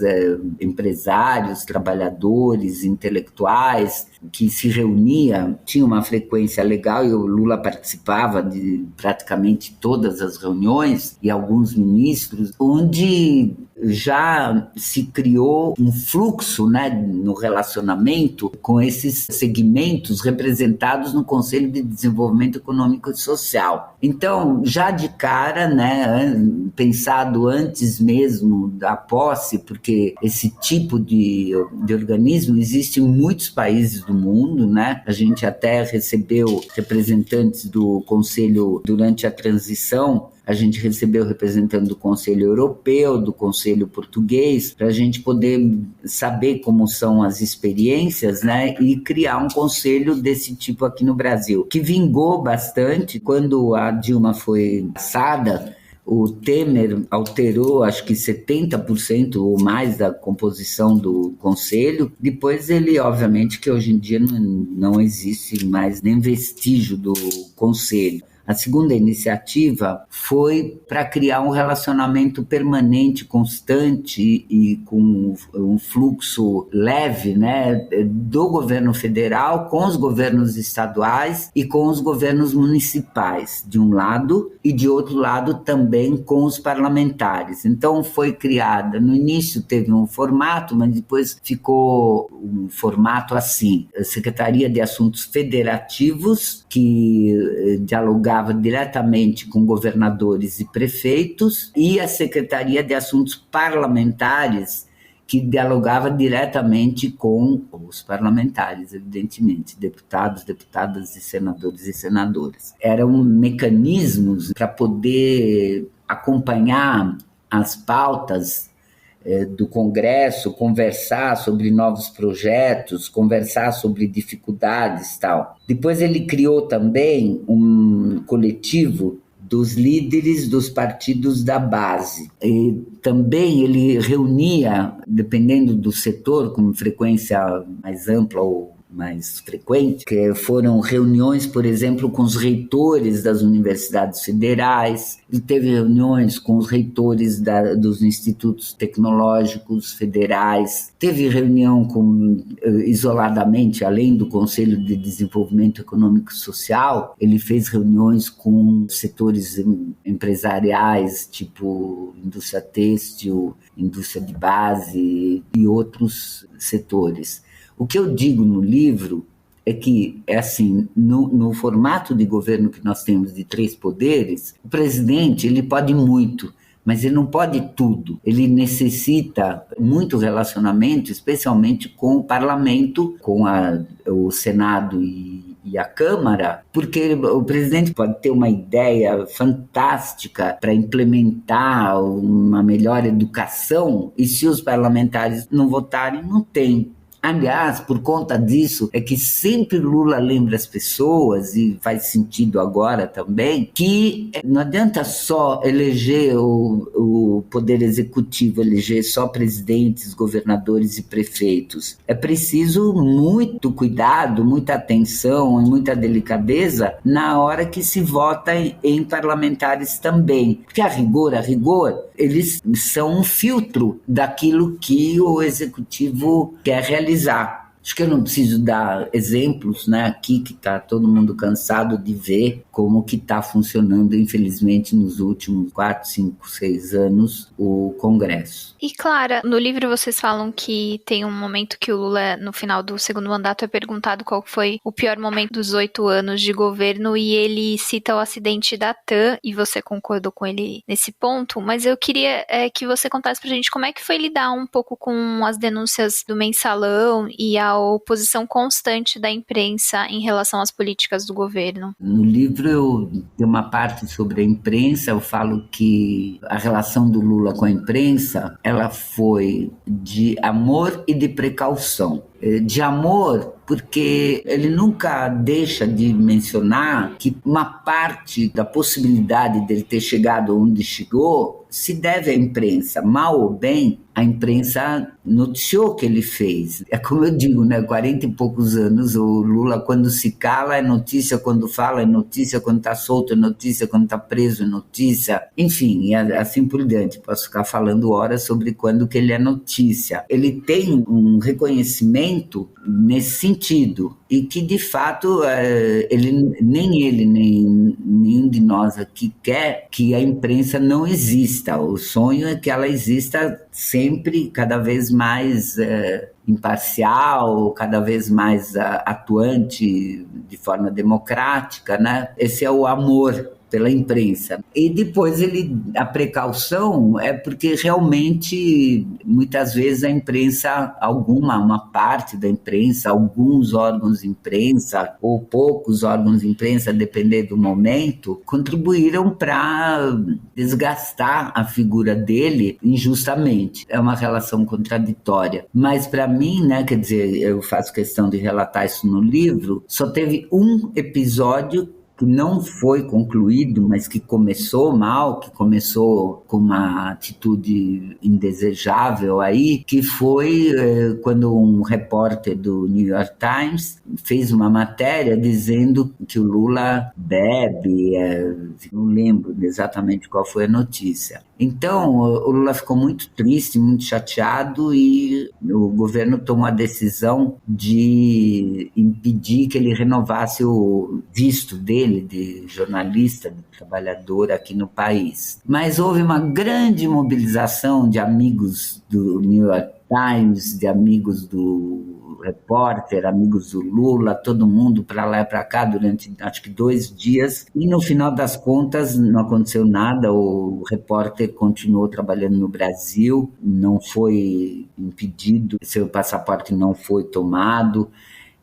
empresários, trabalhadores, intelectuais, que se reunia, tinha uma frequência legal, e o Lula participava de praticamente todas as reuniões, e alguns ministros, onde já se criou um fluxo, né, no relacionamento com esses segmentos representados no Conselho de Desenvolvimento Econômico e Social. Então, já de cara, né, pensado antes mesmo da posse, porque esse tipo de organismo existe em muitos países do mundo, né? A gente até recebeu representantes do Conselho durante a transição a gente recebeu representante do Conselho Europeu, do Conselho Português, para a gente poder saber como são as experiências, né, e criar um conselho desse tipo aqui no Brasil, que vingou bastante. Quando a Dilma foi passada, o Temer alterou, acho que 70% ou mais da composição do conselho. Depois ele, obviamente, que hoje em dia não existe mais nem vestígio do conselho. A segunda iniciativa foi para criar um relacionamento permanente, constante e com um fluxo leve, né, do governo federal com os governos estaduais e com os governos municipais, de um lado, e de outro lado também com os parlamentares. Então foi criada, no início teve um formato, mas depois ficou um formato assim, a Secretaria de Assuntos Federativos, que dialogava diretamente com governadores e prefeitos, e a Secretaria de Assuntos Parlamentares, que dialogava diretamente com os parlamentares, evidentemente, deputados, deputadas e senadores e senadoras. Eram mecanismos para poder acompanhar as pautas do Congresso, conversar sobre novos projetos, conversar sobre dificuldades e tal. Depois ele criou também um coletivo dos líderes dos partidos da base. E também ele reunia, dependendo do setor, com frequência mais ampla ou mais frequente, que foram reuniões, por exemplo, com os reitores das universidades federais, ele teve reuniões com os reitores dos institutos tecnológicos federais, teve reunião isoladamente, além do Conselho de Desenvolvimento Econômico e Social, ele fez reuniões com setores empresariais, tipo indústria têxtil, indústria de base e outros setores. O que eu digo no livro é que, assim, no formato de governo que nós temos de 3 poderes, o presidente ele pode muito, mas ele não pode tudo. Ele necessita muito relacionamento, especialmente com o parlamento, com o Senado e a Câmara, porque o presidente pode ter uma ideia fantástica para implementar uma melhor educação, e se os parlamentares não votarem, não tem. Aliás, por conta disso, é que sempre Lula lembra as pessoas, e faz sentido agora também, que não adianta só eleger o poder executivo, eleger só presidentes, governadores e prefeitos. É preciso muito cuidado, muita atenção e muita delicadeza na hora que se vota em parlamentares também. Porque a rigor, eles são um filtro daquilo que o executivo quer realizar. Acho que eu não preciso dar exemplos, né, aqui, que está todo mundo cansado de ver como que está funcionando, infelizmente, nos últimos 4, 5, 6 anos, o Congresso. E, Clara, no livro vocês falam que tem um momento que o Lula, no final do segundo mandato, é perguntado qual foi o pior momento dos 8 anos de governo, e ele cita o acidente da TAM, e você concordou com ele nesse ponto, mas eu queria que você contasse pra gente como é que foi lidar um pouco com as denúncias do Mensalão e a oposição constante da imprensa em relação às políticas do governo. No livro eu tenho uma parte sobre a imprensa, eu falo que a relação do Lula com a imprensa, ela foi de amor e de precaução. De amor, porque ele nunca deixa de mencionar que uma parte da possibilidade dele ter chegado onde chegou se deve à imprensa. Mal ou bem, a imprensa noticiou o que ele fez. É como eu digo, né? 40 e poucos anos, o Lula, quando se cala, é notícia, quando fala, é notícia, quando está solto, é notícia, quando está preso, é notícia. Enfim, e assim por diante. Posso ficar falando horas sobre quando que ele é notícia. Ele tem um reconhecimento nesse sentido, e que de fato nem ele, nem nenhum de nós aqui quer que a imprensa não exista. O sonho é que ela exista sempre, cada vez mais imparcial, cada vez mais atuante de forma democrática, né? Esse é o amor pela imprensa. E depois a precaução é porque realmente, muitas vezes a imprensa, uma parte da imprensa, alguns órgãos de imprensa, ou poucos órgãos de imprensa, a depender do momento, contribuíram para desgastar a figura dele injustamente. É uma relação contraditória. Mas para mim, né, quer dizer, eu faço questão de relatar isso no livro, só teve um episódio que não foi concluído, mas que começou mal, que começou com uma atitude indesejável aí, que foi quando um repórter do New York Times fez uma matéria dizendo que o Lula bebe, não lembro exatamente qual foi a notícia. Então, o Lula ficou muito triste, muito chateado, e o governo tomou a decisão de impedir que ele renovasse o visto dele de jornalista, de trabalhador aqui no país. Mas houve uma grande mobilização de amigos do New York Times, de amigos do repórter, amigos do Lula, todo mundo para lá e para cá durante acho que 2 dias, e no final das contas não aconteceu nada. O repórter continuou trabalhando no Brasil, não foi impedido, seu passaporte não foi tomado,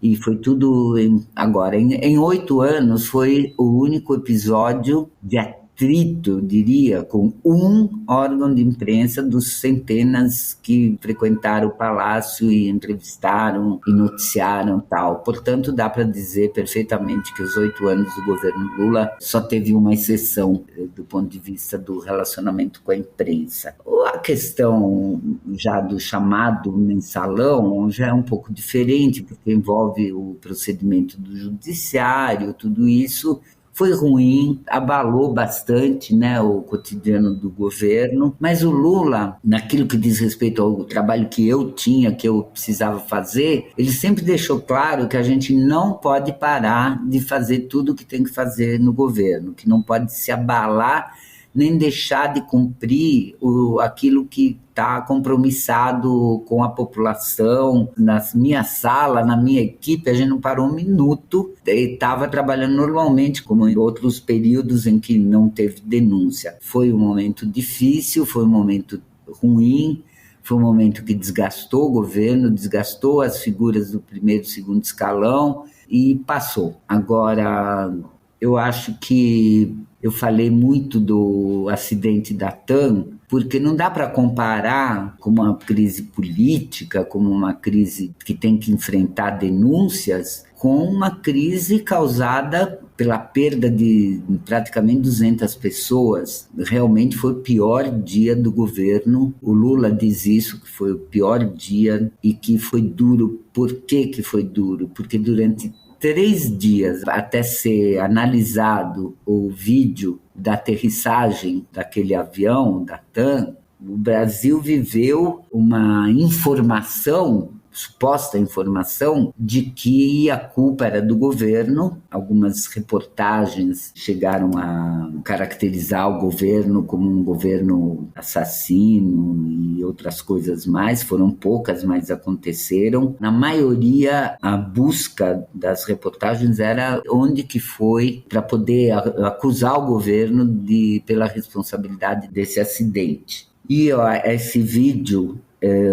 e foi tudo agora. Em 8 anos foi o único episódio de atrito, eu diria, com um órgão de imprensa dos centenas que frequentaram o Palácio e entrevistaram e noticiaram tal. Portanto, dá para dizer perfeitamente que os 8 anos do governo Lula só teve uma exceção do ponto de vista do relacionamento com a imprensa. A questão já do chamado mensalão já é um pouco diferente, porque envolve o procedimento do judiciário, tudo isso foi ruim, abalou bastante, né, o cotidiano do governo, mas o Lula, naquilo que diz respeito ao trabalho que eu tinha, que eu precisava fazer, ele sempre deixou claro que a gente não pode parar de fazer tudo o que tem que fazer no governo, que não pode se abalar nem deixar de cumprir aquilo que está compromissado com a população. Na minha sala, na minha equipe, a gente não parou um minuto, estava trabalhando normalmente, como em outros períodos em que não teve denúncia. Foi um momento difícil, foi um momento ruim, foi um momento que desgastou o governo, desgastou as figuras do primeiro e segundo escalão, e passou. Agora, eu acho que eu falei muito do acidente da TAM, porque não dá para comparar com uma crise política, como uma crise que tem que enfrentar denúncias, com uma crise causada pela perda de praticamente 200 pessoas. Realmente foi o pior dia do governo. O Lula diz isso, que foi o pior dia e que foi duro. Por que foi duro? Porque durante 3 dias, até ser analisado o vídeo da aterrissagem daquele avião, da TAM, o Brasil viveu uma informação, suposta informação, de que a culpa era do governo. Algumas reportagens chegaram a caracterizar o governo como um governo assassino e outras coisas mais. Foram poucas, mas aconteceram. Na maioria, a busca das reportagens era onde que foi para poder acusar o governo pela responsabilidade desse acidente. E esse vídeo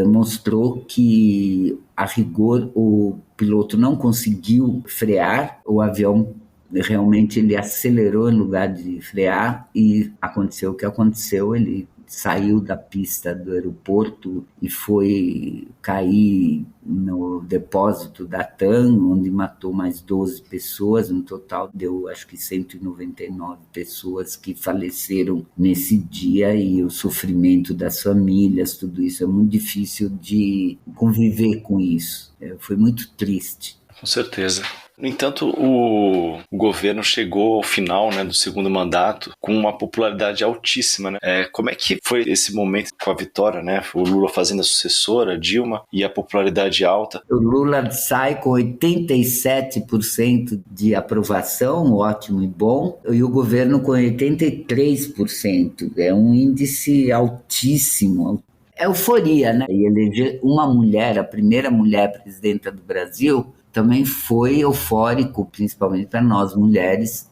mostrou que, a rigor, o piloto não conseguiu frear, o avião realmente ele acelerou em lugar de frear e aconteceu o que aconteceu. Ele saiu da pista do aeroporto e foi cair no depósito da TAM, onde matou mais 12 pessoas. No total deu acho que 199 pessoas que faleceram nesse dia, e o sofrimento das famílias, tudo isso é muito difícil de conviver com isso. Foi muito triste. Com certeza. No entanto, o governo chegou ao final, né, do segundo mandato com uma popularidade altíssima, né? Como é que foi esse momento com a vitória, né? O Lula fazendo a sucessora, Dilma, e a popularidade alta? O Lula sai com 87% de aprovação, ótimo e bom, e o governo com 83%. É um índice altíssimo. É euforia, né? E eleger uma mulher, a primeira mulher presidenta do Brasil, também foi eufórico, principalmente para nós mulheres,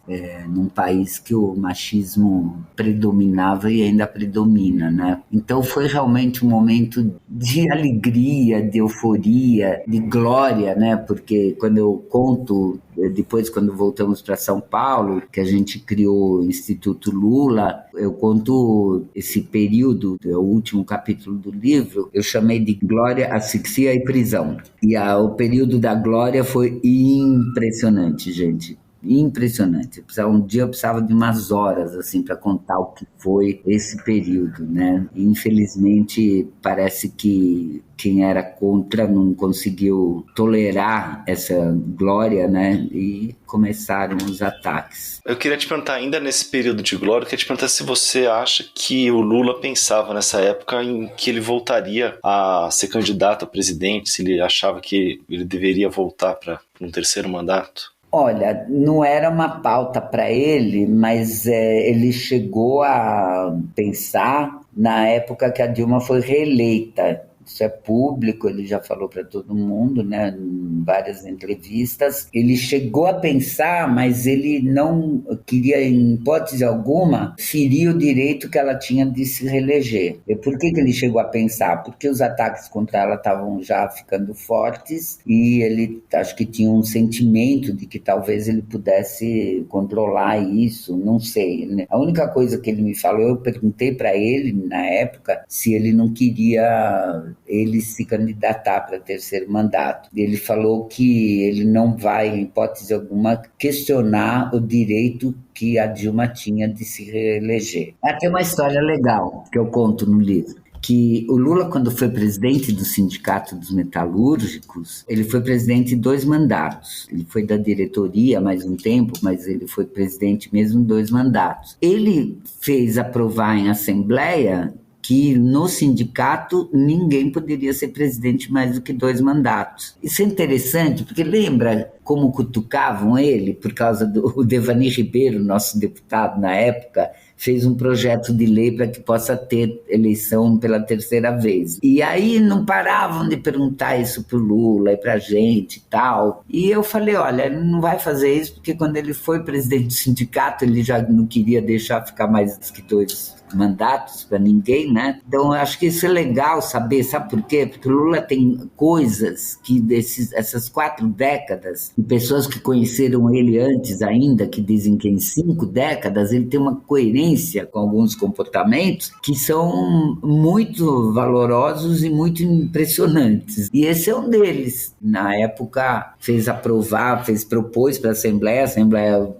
num país que o machismo predominava e ainda predomina, né? Então foi realmente um momento de alegria, de euforia, de glória, né? Porque quando eu conto, depois quando voltamos para São Paulo, que a gente criou o Instituto Lula, eu conto esse período, o último capítulo do livro, eu chamei de glória, asfixia e prisão. E o período da glória foi impressionante, gente. Impressionante. Um dia eu precisava de umas horas assim para contar o que foi esse período, né? E, infelizmente, parece que quem era contra não conseguiu tolerar essa glória, né? E começaram os ataques. Eu queria te perguntar, ainda nesse período de glória, eu queria te perguntar se você acha que o Lula pensava nessa época em que ele voltaria a ser candidato a presidente, se ele achava que ele deveria voltar para um terceiro mandato. Olha, não era uma pauta para ele, mas ele chegou a pensar na época que a Dilma foi reeleita. Isso é público, ele já falou para todo mundo, né, em várias entrevistas. Ele chegou a pensar, mas ele não queria, em hipótese alguma, ferir o direito que ela tinha de se reeleger. E por que ele chegou a pensar? Porque os ataques contra ela estavam já ficando fortes e ele, acho que tinha um sentimento de que talvez ele pudesse controlar isso, não sei, né? A única coisa que ele me falou, eu perguntei para ele, na época, se ele não queria ele se candidatar para terceiro mandato. Ele falou que ele não vai, em hipótese alguma, questionar o direito que a Dilma tinha de se reeleger. Tem uma história legal que eu conto no livro, que o Lula, quando foi presidente do Sindicato dos Metalúrgicos, ele foi presidente de 2 mandatos. Ele foi da diretoria mais um tempo, mas ele foi presidente mesmo 2 mandatos. Ele fez aprovar em assembleia que no sindicato ninguém poderia ser presidente mais do que 2 mandatos. Isso é interessante, porque lembra como cutucavam ele, por causa do Devani Ribeiro, nosso deputado na época, fez um projeto de lei para que possa ter eleição pela 3ª vez. E aí não paravam de perguntar isso para o Lula e para a gente e tal. E eu falei, olha, ele não vai fazer isso, porque quando ele foi presidente do sindicato, ele já não queria deixar ficar mais que 2 mandatos para ninguém, né? Então eu acho que isso é legal saber, sabe por quê? Porque o Lula tem coisas que essas 4 décadas, e pessoas que conheceram ele antes ainda, que dizem que em 5 décadas, ele tem uma coerência com alguns comportamentos que são muito valorosos e muito impressionantes. E esse é um deles. Na época propôs para a Assembleia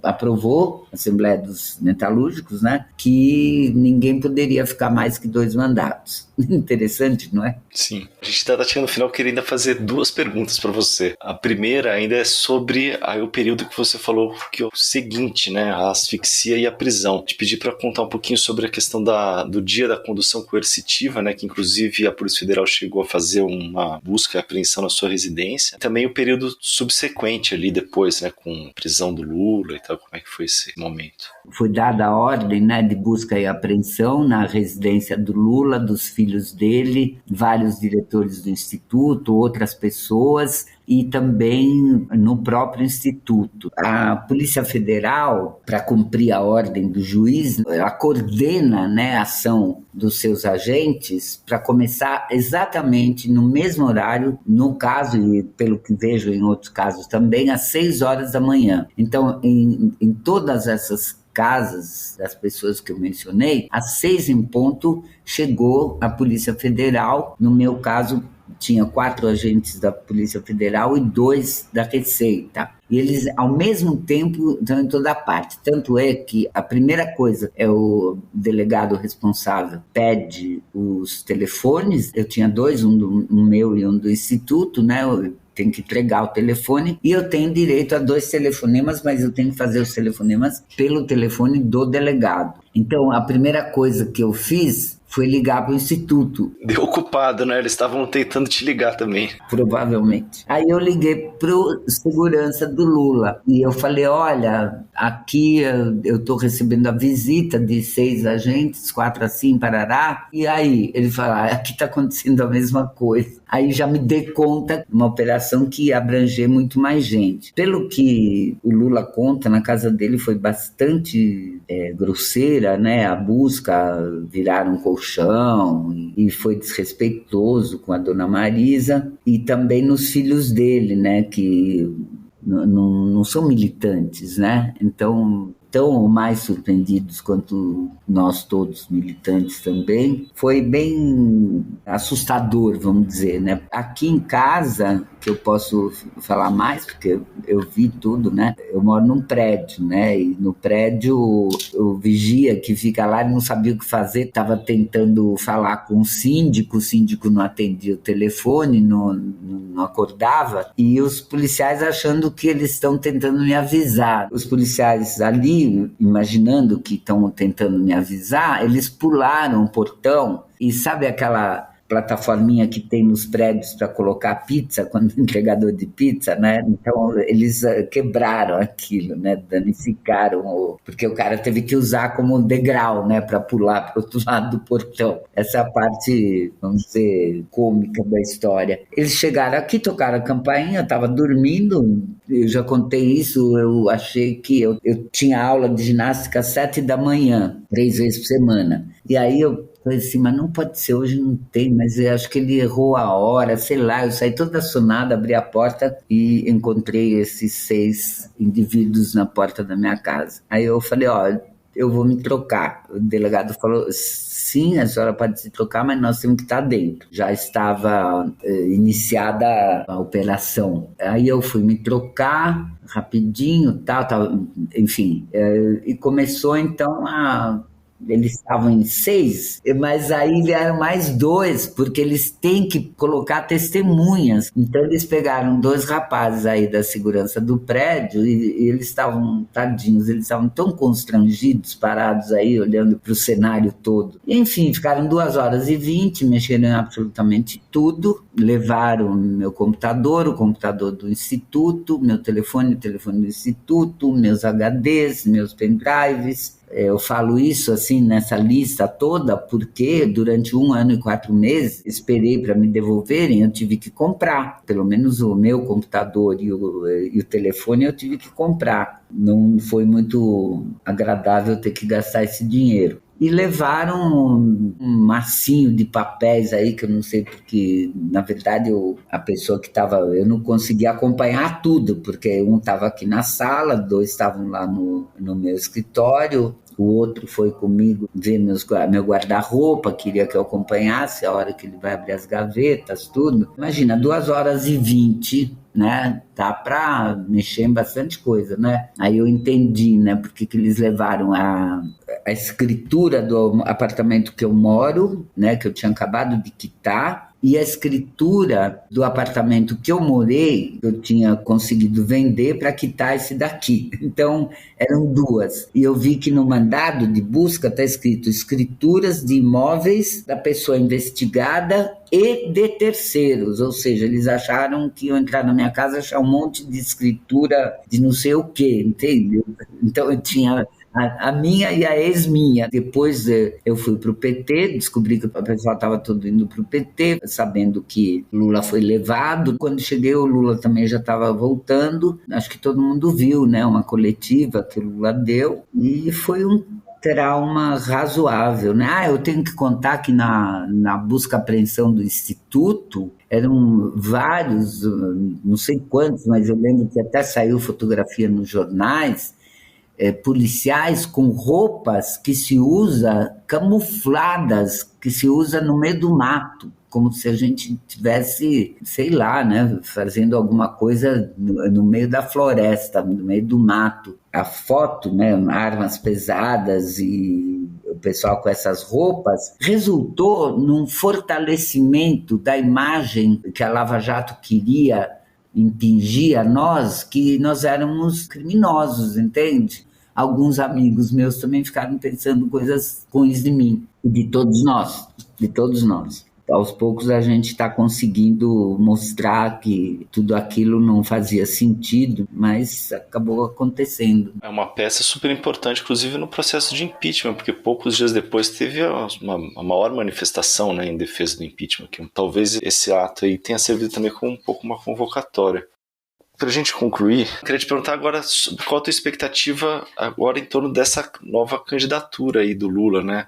aprovou, a Assembleia dos Metalúrgicos, né? Que ninguém poderia ficar mais que 2 mandatos. Interessante, não é? Sim. A gente está chegando no final, queria ainda fazer 2 perguntas para você. A primeira ainda é sobre o período que você falou, que é o seguinte, né? A asfixia e a prisão. Te pedi para contar um pouquinho sobre a questão do dia da condução coercitiva, né? Que inclusive a Polícia Federal chegou a fazer uma busca e apreensão na sua residência. Também o período subsequente ali depois, né? Com a prisão do Lula e tal. Como é que foi esse momento? Foi dada a ordem, né, de busca e apreensão na residência do Lula, dos filhos dele, vários diretores do Instituto, outras pessoas, e também no próprio Instituto. A Polícia Federal, para cumprir a ordem do juiz, ela coordena, né, a ação dos seus agentes para começar exatamente no mesmo horário, no caso, e pelo que vejo em outros casos também, às 6 horas da manhã. Então, em todas essas casas das pessoas que eu mencionei, às 6 em ponto chegou a Polícia Federal. No meu caso, tinha 4 agentes da Polícia Federal e 2 da Receita. E eles, ao mesmo tempo, estão em toda parte. Tanto é que a primeira coisa é o delegado responsável pede os telefones. Eu tinha 2, um meu e um do Instituto, né? Tenho que entregar o telefone e eu tenho direito a 2 telefonemas, mas eu tenho que fazer os telefonemas pelo telefone do delegado. Então, a primeira coisa que eu fiz foi ligar para o Instituto. Deu ocupado, né? Eles estavam tentando te ligar também. Provavelmente. Aí eu liguei pro segurança do Lula e eu falei, olha, aqui eu estou recebendo a visita de 6 agentes, 4 assim, parará. E aí ele falou, aqui está acontecendo a mesma coisa. Aí já me dei conta de uma operação que ia abranger muito mais gente. Pelo que o Lula conta, na casa dele foi bastante grosseira, né? A busca, viraram um colchão e foi desrespeitoso com a dona Marisa e também nos filhos dele, né? Que não são militantes, né? Então, tão ou mais surpreendidos quanto nós todos militantes também. Foi bem assustador, vamos dizer, né? Aqui em casa, que eu posso falar mais, porque eu vi tudo, né? Eu moro num prédio, né? E no prédio, o vigia que fica lá, ele não sabia o que fazer, estava tentando falar com o síndico não atendia o telefone, não acordava, e os policiais achando que eles estão tentando me avisar. Os policiais ali, imaginando que estão tentando me avisar, eles pularam o portão e sabe aquela plataforminha que tem nos prédios para colocar pizza, quando entregador de pizza, né? Então eles quebraram aquilo, né? Danificaram, porque o cara teve que usar como degrau, né? Para pular para o outro lado do portão. Essa é a parte, vamos dizer, cômica da história. Eles chegaram aqui, tocaram a campainha, eu estava dormindo, eu já contei isso, eu achei que eu tinha aula de ginástica às 7 da manhã, 3 vezes por semana. E aí eu falei assim, mas não pode ser, hoje não tem, mas eu acho que ele errou a hora, sei lá, eu saí toda assunada, abri a porta e encontrei esses 6 indivíduos na porta da minha casa. Aí eu falei, eu vou me trocar. O delegado falou, sim, a senhora pode se trocar, mas nós temos que estar dentro. Já estava iniciada a operação. Aí eu fui me trocar rapidinho, enfim, e começou então eles estavam em 6, mas aí vieram mais 2, porque eles têm que colocar testemunhas. Então eles pegaram 2 rapazes aí da segurança do prédio e eles estavam, tadinhos, eles estavam tão constrangidos, parados aí, olhando para o cenário todo. E, enfim, ficaram 2h20, mexeram em absolutamente tudo, levaram meu computador, o computador do Instituto, meu telefone, o telefone do Instituto, meus HDs, meus pendrives. Eu falo isso assim nessa lista toda porque durante 1 ano e 4 meses esperei para me devolverem, eu tive que comprar, pelo menos o meu computador e o telefone eu tive que comprar. Não foi muito agradável ter que gastar esse dinheiro. E levaram um massinho de papéis aí, que eu não sei porque, na verdade, a pessoa que estava... Eu não conseguia acompanhar tudo, porque um estava aqui na sala, 2 estavam lá no meu escritório, o outro foi comigo ver meu guarda-roupa, queria que eu acompanhasse a hora que ele vai abrir as gavetas, tudo. Imagina, 2h20, né? Dá para mexer em bastante coisa, né? Aí eu entendi, né? Porque que eles levaram a escritura do apartamento que eu moro, né? Que eu tinha acabado de quitar, e a escritura do apartamento que eu morei, eu tinha conseguido vender para quitar esse daqui. Então, eram 2. E eu vi que no mandado de busca está escrito escrituras de imóveis da pessoa investigada e de terceiros, ou seja, eles acharam que iam entrar na minha casa e achar um monte de escritura de não sei o quê, entendeu? Então, eu tinha... A minha e a ex-minha. Depois eu fui para o PT, descobri que o pessoal estava todo indo para o PT, sabendo que Lula foi levado. Quando cheguei, o Lula também já estava voltando. Acho que todo mundo viu, né? Uma coletiva que o Lula deu. E foi um trauma razoável, né? Eu tenho que contar que na busca-apreensão do Instituto eram vários, não sei quantos, mas eu lembro que até saiu fotografia nos jornais, policiais com roupas que se usa, camufladas, que se usa no meio do mato, como se a gente tivesse, sei lá, né, fazendo alguma coisa no meio da floresta, no meio do mato. A foto, né, armas pesadas e o pessoal com essas roupas, resultou num fortalecimento da imagem que a Lava Jato queria impingir a nós, que nós éramos criminosos, entende? alguns amigos meus também ficaram pensando coisas ruins de mim, e de todos nós. Aos poucos a gente está conseguindo mostrar que tudo aquilo não fazia sentido, mas acabou acontecendo. É uma peça super importante, inclusive no processo de impeachment, porque poucos dias depois teve uma maior manifestação, né, em defesa do impeachment, que talvez esse ato aí tenha servido também como um pouco uma convocatória. Para a gente concluir, eu queria te perguntar agora qual a tua expectativa agora em torno dessa nova candidatura aí do Lula, né?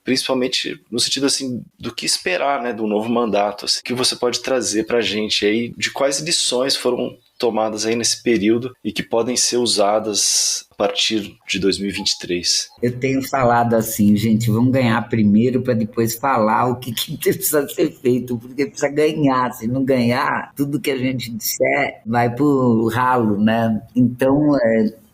Principalmente no sentido assim do que esperar, né, do novo mandato, assim, que você pode trazer para a gente aí, de quais lições foram tomadas aí nesse período e que podem ser usadas a partir de 2023. Eu tenho falado assim, gente, vamos ganhar primeiro para depois falar o que precisa ser feito, porque precisa ganhar. Se não ganhar, tudo que a gente disser vai pro ralo, né? Então,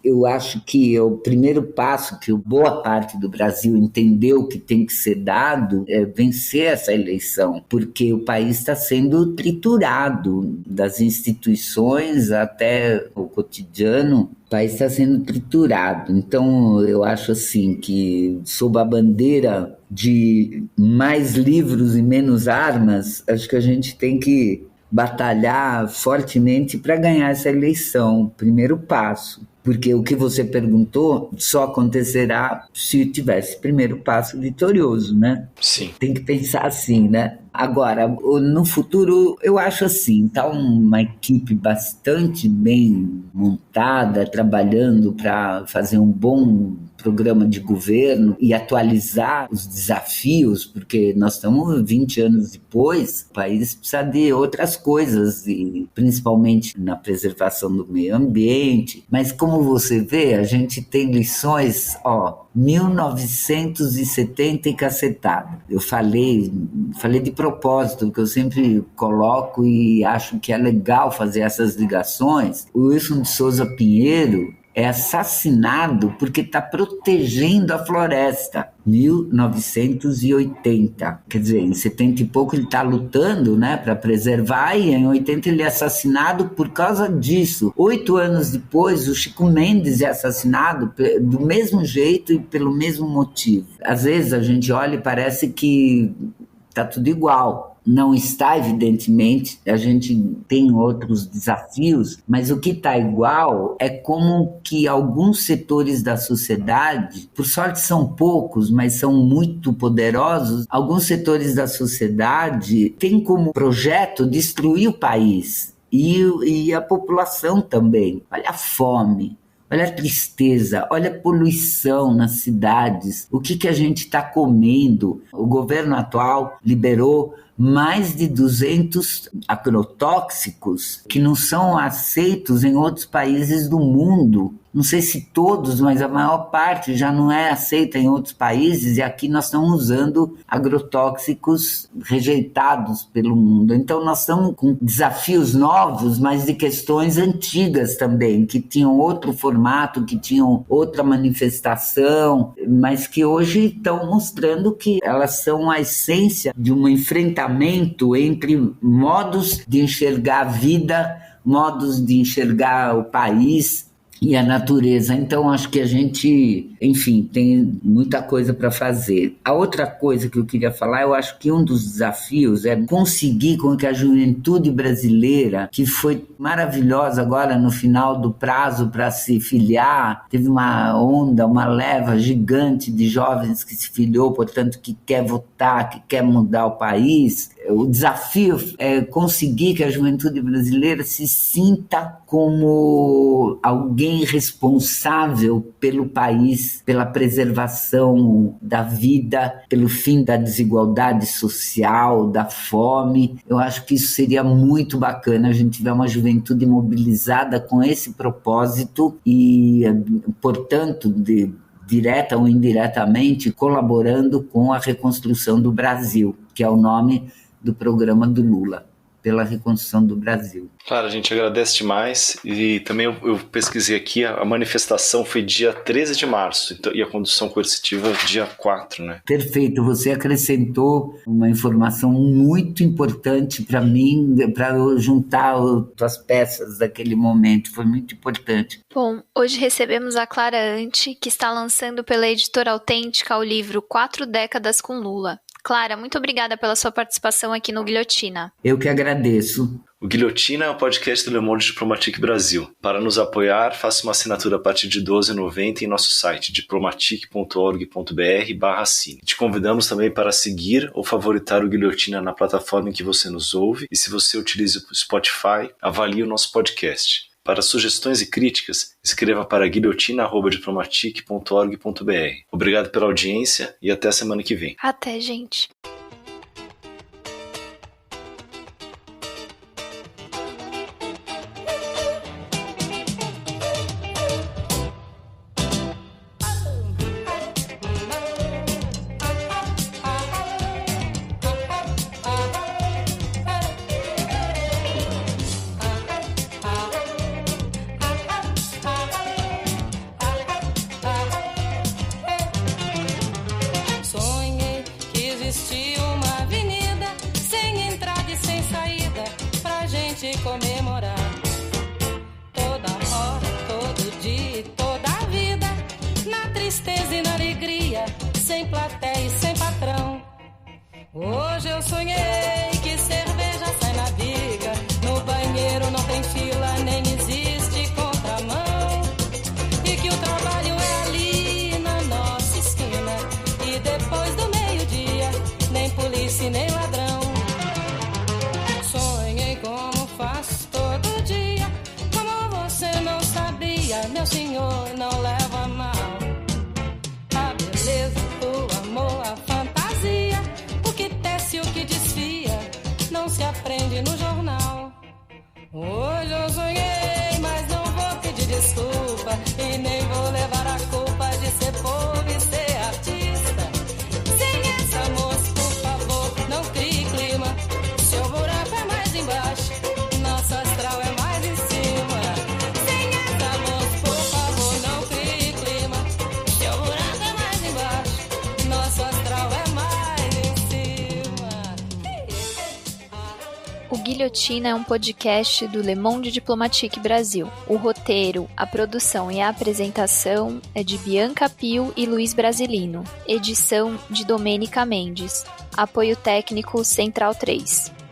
eu acho que o primeiro passo que boa parte do Brasil entendeu que tem que ser dado é vencer essa eleição, porque o país está sendo triturado, das instituições até o cotidiano. O país está sendo triturado. Então, eu acho assim que, sob a bandeira de mais livros e menos armas, acho que a gente tem que batalhar fortemente para ganhar essa eleição. Primeiro passo. Porque o que você perguntou só acontecerá se tivesse primeiro passo vitorioso, né? Sim. Tem que pensar assim, né? Agora, no futuro, eu acho assim, tá uma equipe bastante bem montada, trabalhando para fazer um bom programa de governo e atualizar os desafios, porque nós estamos 20 anos depois, o país precisa de outras coisas, e principalmente na preservação do meio ambiente. Mas como você vê, a gente tem lições, 1970 e cacetada. Eu falei de propósito, porque eu sempre coloco e acho que é legal fazer essas ligações. O Wilson de Souza Pinheiro é assassinado porque está protegendo a floresta. 1980. Quer dizer, em 70 e pouco ele está lutando, né, para preservar, e em 80 ele é assassinado por causa disso. 8 anos depois, o Chico Mendes é assassinado do mesmo jeito e pelo mesmo motivo. Às vezes a gente olha e parece que está tudo igual. Não está, evidentemente, a gente tem outros desafios, mas o que está igual é como que alguns setores da sociedade, por sorte são poucos, mas são muito poderosos, alguns setores da sociedade têm como projeto destruir o país e a população também. Olha a fome. Olha a tristeza, olha a poluição nas cidades, o que a gente está comendo. O governo atual liberou mais de 200 agrotóxicos que não são aceitos em outros países do mundo. Não sei se todos, mas a maior parte já não é aceita em outros países, e aqui nós estamos usando agrotóxicos rejeitados pelo mundo. Então nós estamos com desafios novos, mas de questões antigas também, que tinham outro formato, que tinham outra manifestação, mas que hoje estão mostrando que elas são a essência de um enfrentamento entre modos de enxergar a vida, modos de enxergar o país e a natureza. Então acho que a gente, enfim, tem muita coisa para fazer. A outra coisa que eu queria falar, eu acho que um dos desafios é conseguir com que a juventude brasileira, que foi maravilhosa agora no final do prazo para se filiar, teve uma onda, uma leva gigante de jovens que se filiou, portanto que quer votar, que quer mudar o país. O desafio é conseguir que a juventude brasileira se sinta como alguém responsável pelo país, pela preservação da vida, pelo fim da desigualdade social, da fome. Eu acho que isso seria muito bacana, a gente tiver uma juventude mobilizada com esse propósito e, portanto, direta ou indiretamente, colaborando com a reconstrução do Brasil, que é o nome do programa do Lula. pela reconstrução do Brasil. Claro, a gente agradece demais e também eu pesquisei aqui, a manifestação foi dia 13 de março e a condução coercitiva dia 4, né? Perfeito, você acrescentou uma informação muito importante para mim, para eu juntar as peças daquele momento, foi muito importante. Bom, hoje recebemos a Clara Ante, que está lançando pela Editora Autêntica o livro 4 décadas com Lula. Clara, muito obrigada pela sua participação aqui no Guilhotina. Eu que agradeço. O Guilhotina é o podcast do Le Monde Diplomatique Brasil. Para nos apoiar, faça uma assinatura a partir de R$ 12,90 em nosso site diplomatique.org.br/assine. Te convidamos também para seguir ou favoritar o Guilhotina na plataforma em que você nos ouve e se você utiliza o Spotify, avalie o nosso podcast. Para sugestões e críticas, escreva para guilhotina@diplomatique.org.br. Obrigado pela audiência e até a semana que vem. Até, gente. Comemorar toda hora, todo dia e toda a vida, na tristeza e na alegria, sem plateia e sem patrão. Hoje eu sonhei que cerveja sai na biga, no banheiro não tem fila, nem existe contramão, e que o trabalho é ali na nossa esquina, e depois do meio-dia, nem polícia nem ladrão. Sonhei como faço todo dia, como você não sabia, meu senhor não leva mal. A beleza, o amor, a fantasia, o que tece, o que desfia, não se aprende no jornal. Hoje eu sonhei, mas não vou pedir desculpa, e nem vou levar a culpa de ser pobre e ser artista. Sem essa moça, por favor, não crie clima, seu buraco é mais embaixo, nosso astral é mais em cima. Sem essa moça, por favor, não crie clima, seu buraco é mais embaixo, nosso astral é mais em cima. O Guilhotina é um podcast do Le Monde Diplomatique Brasil. O roteiro, a produção e a apresentação é de Bianca Pio e Luiz Brasilino. Edição de Domênica Mendes. Apoio técnico Central 3.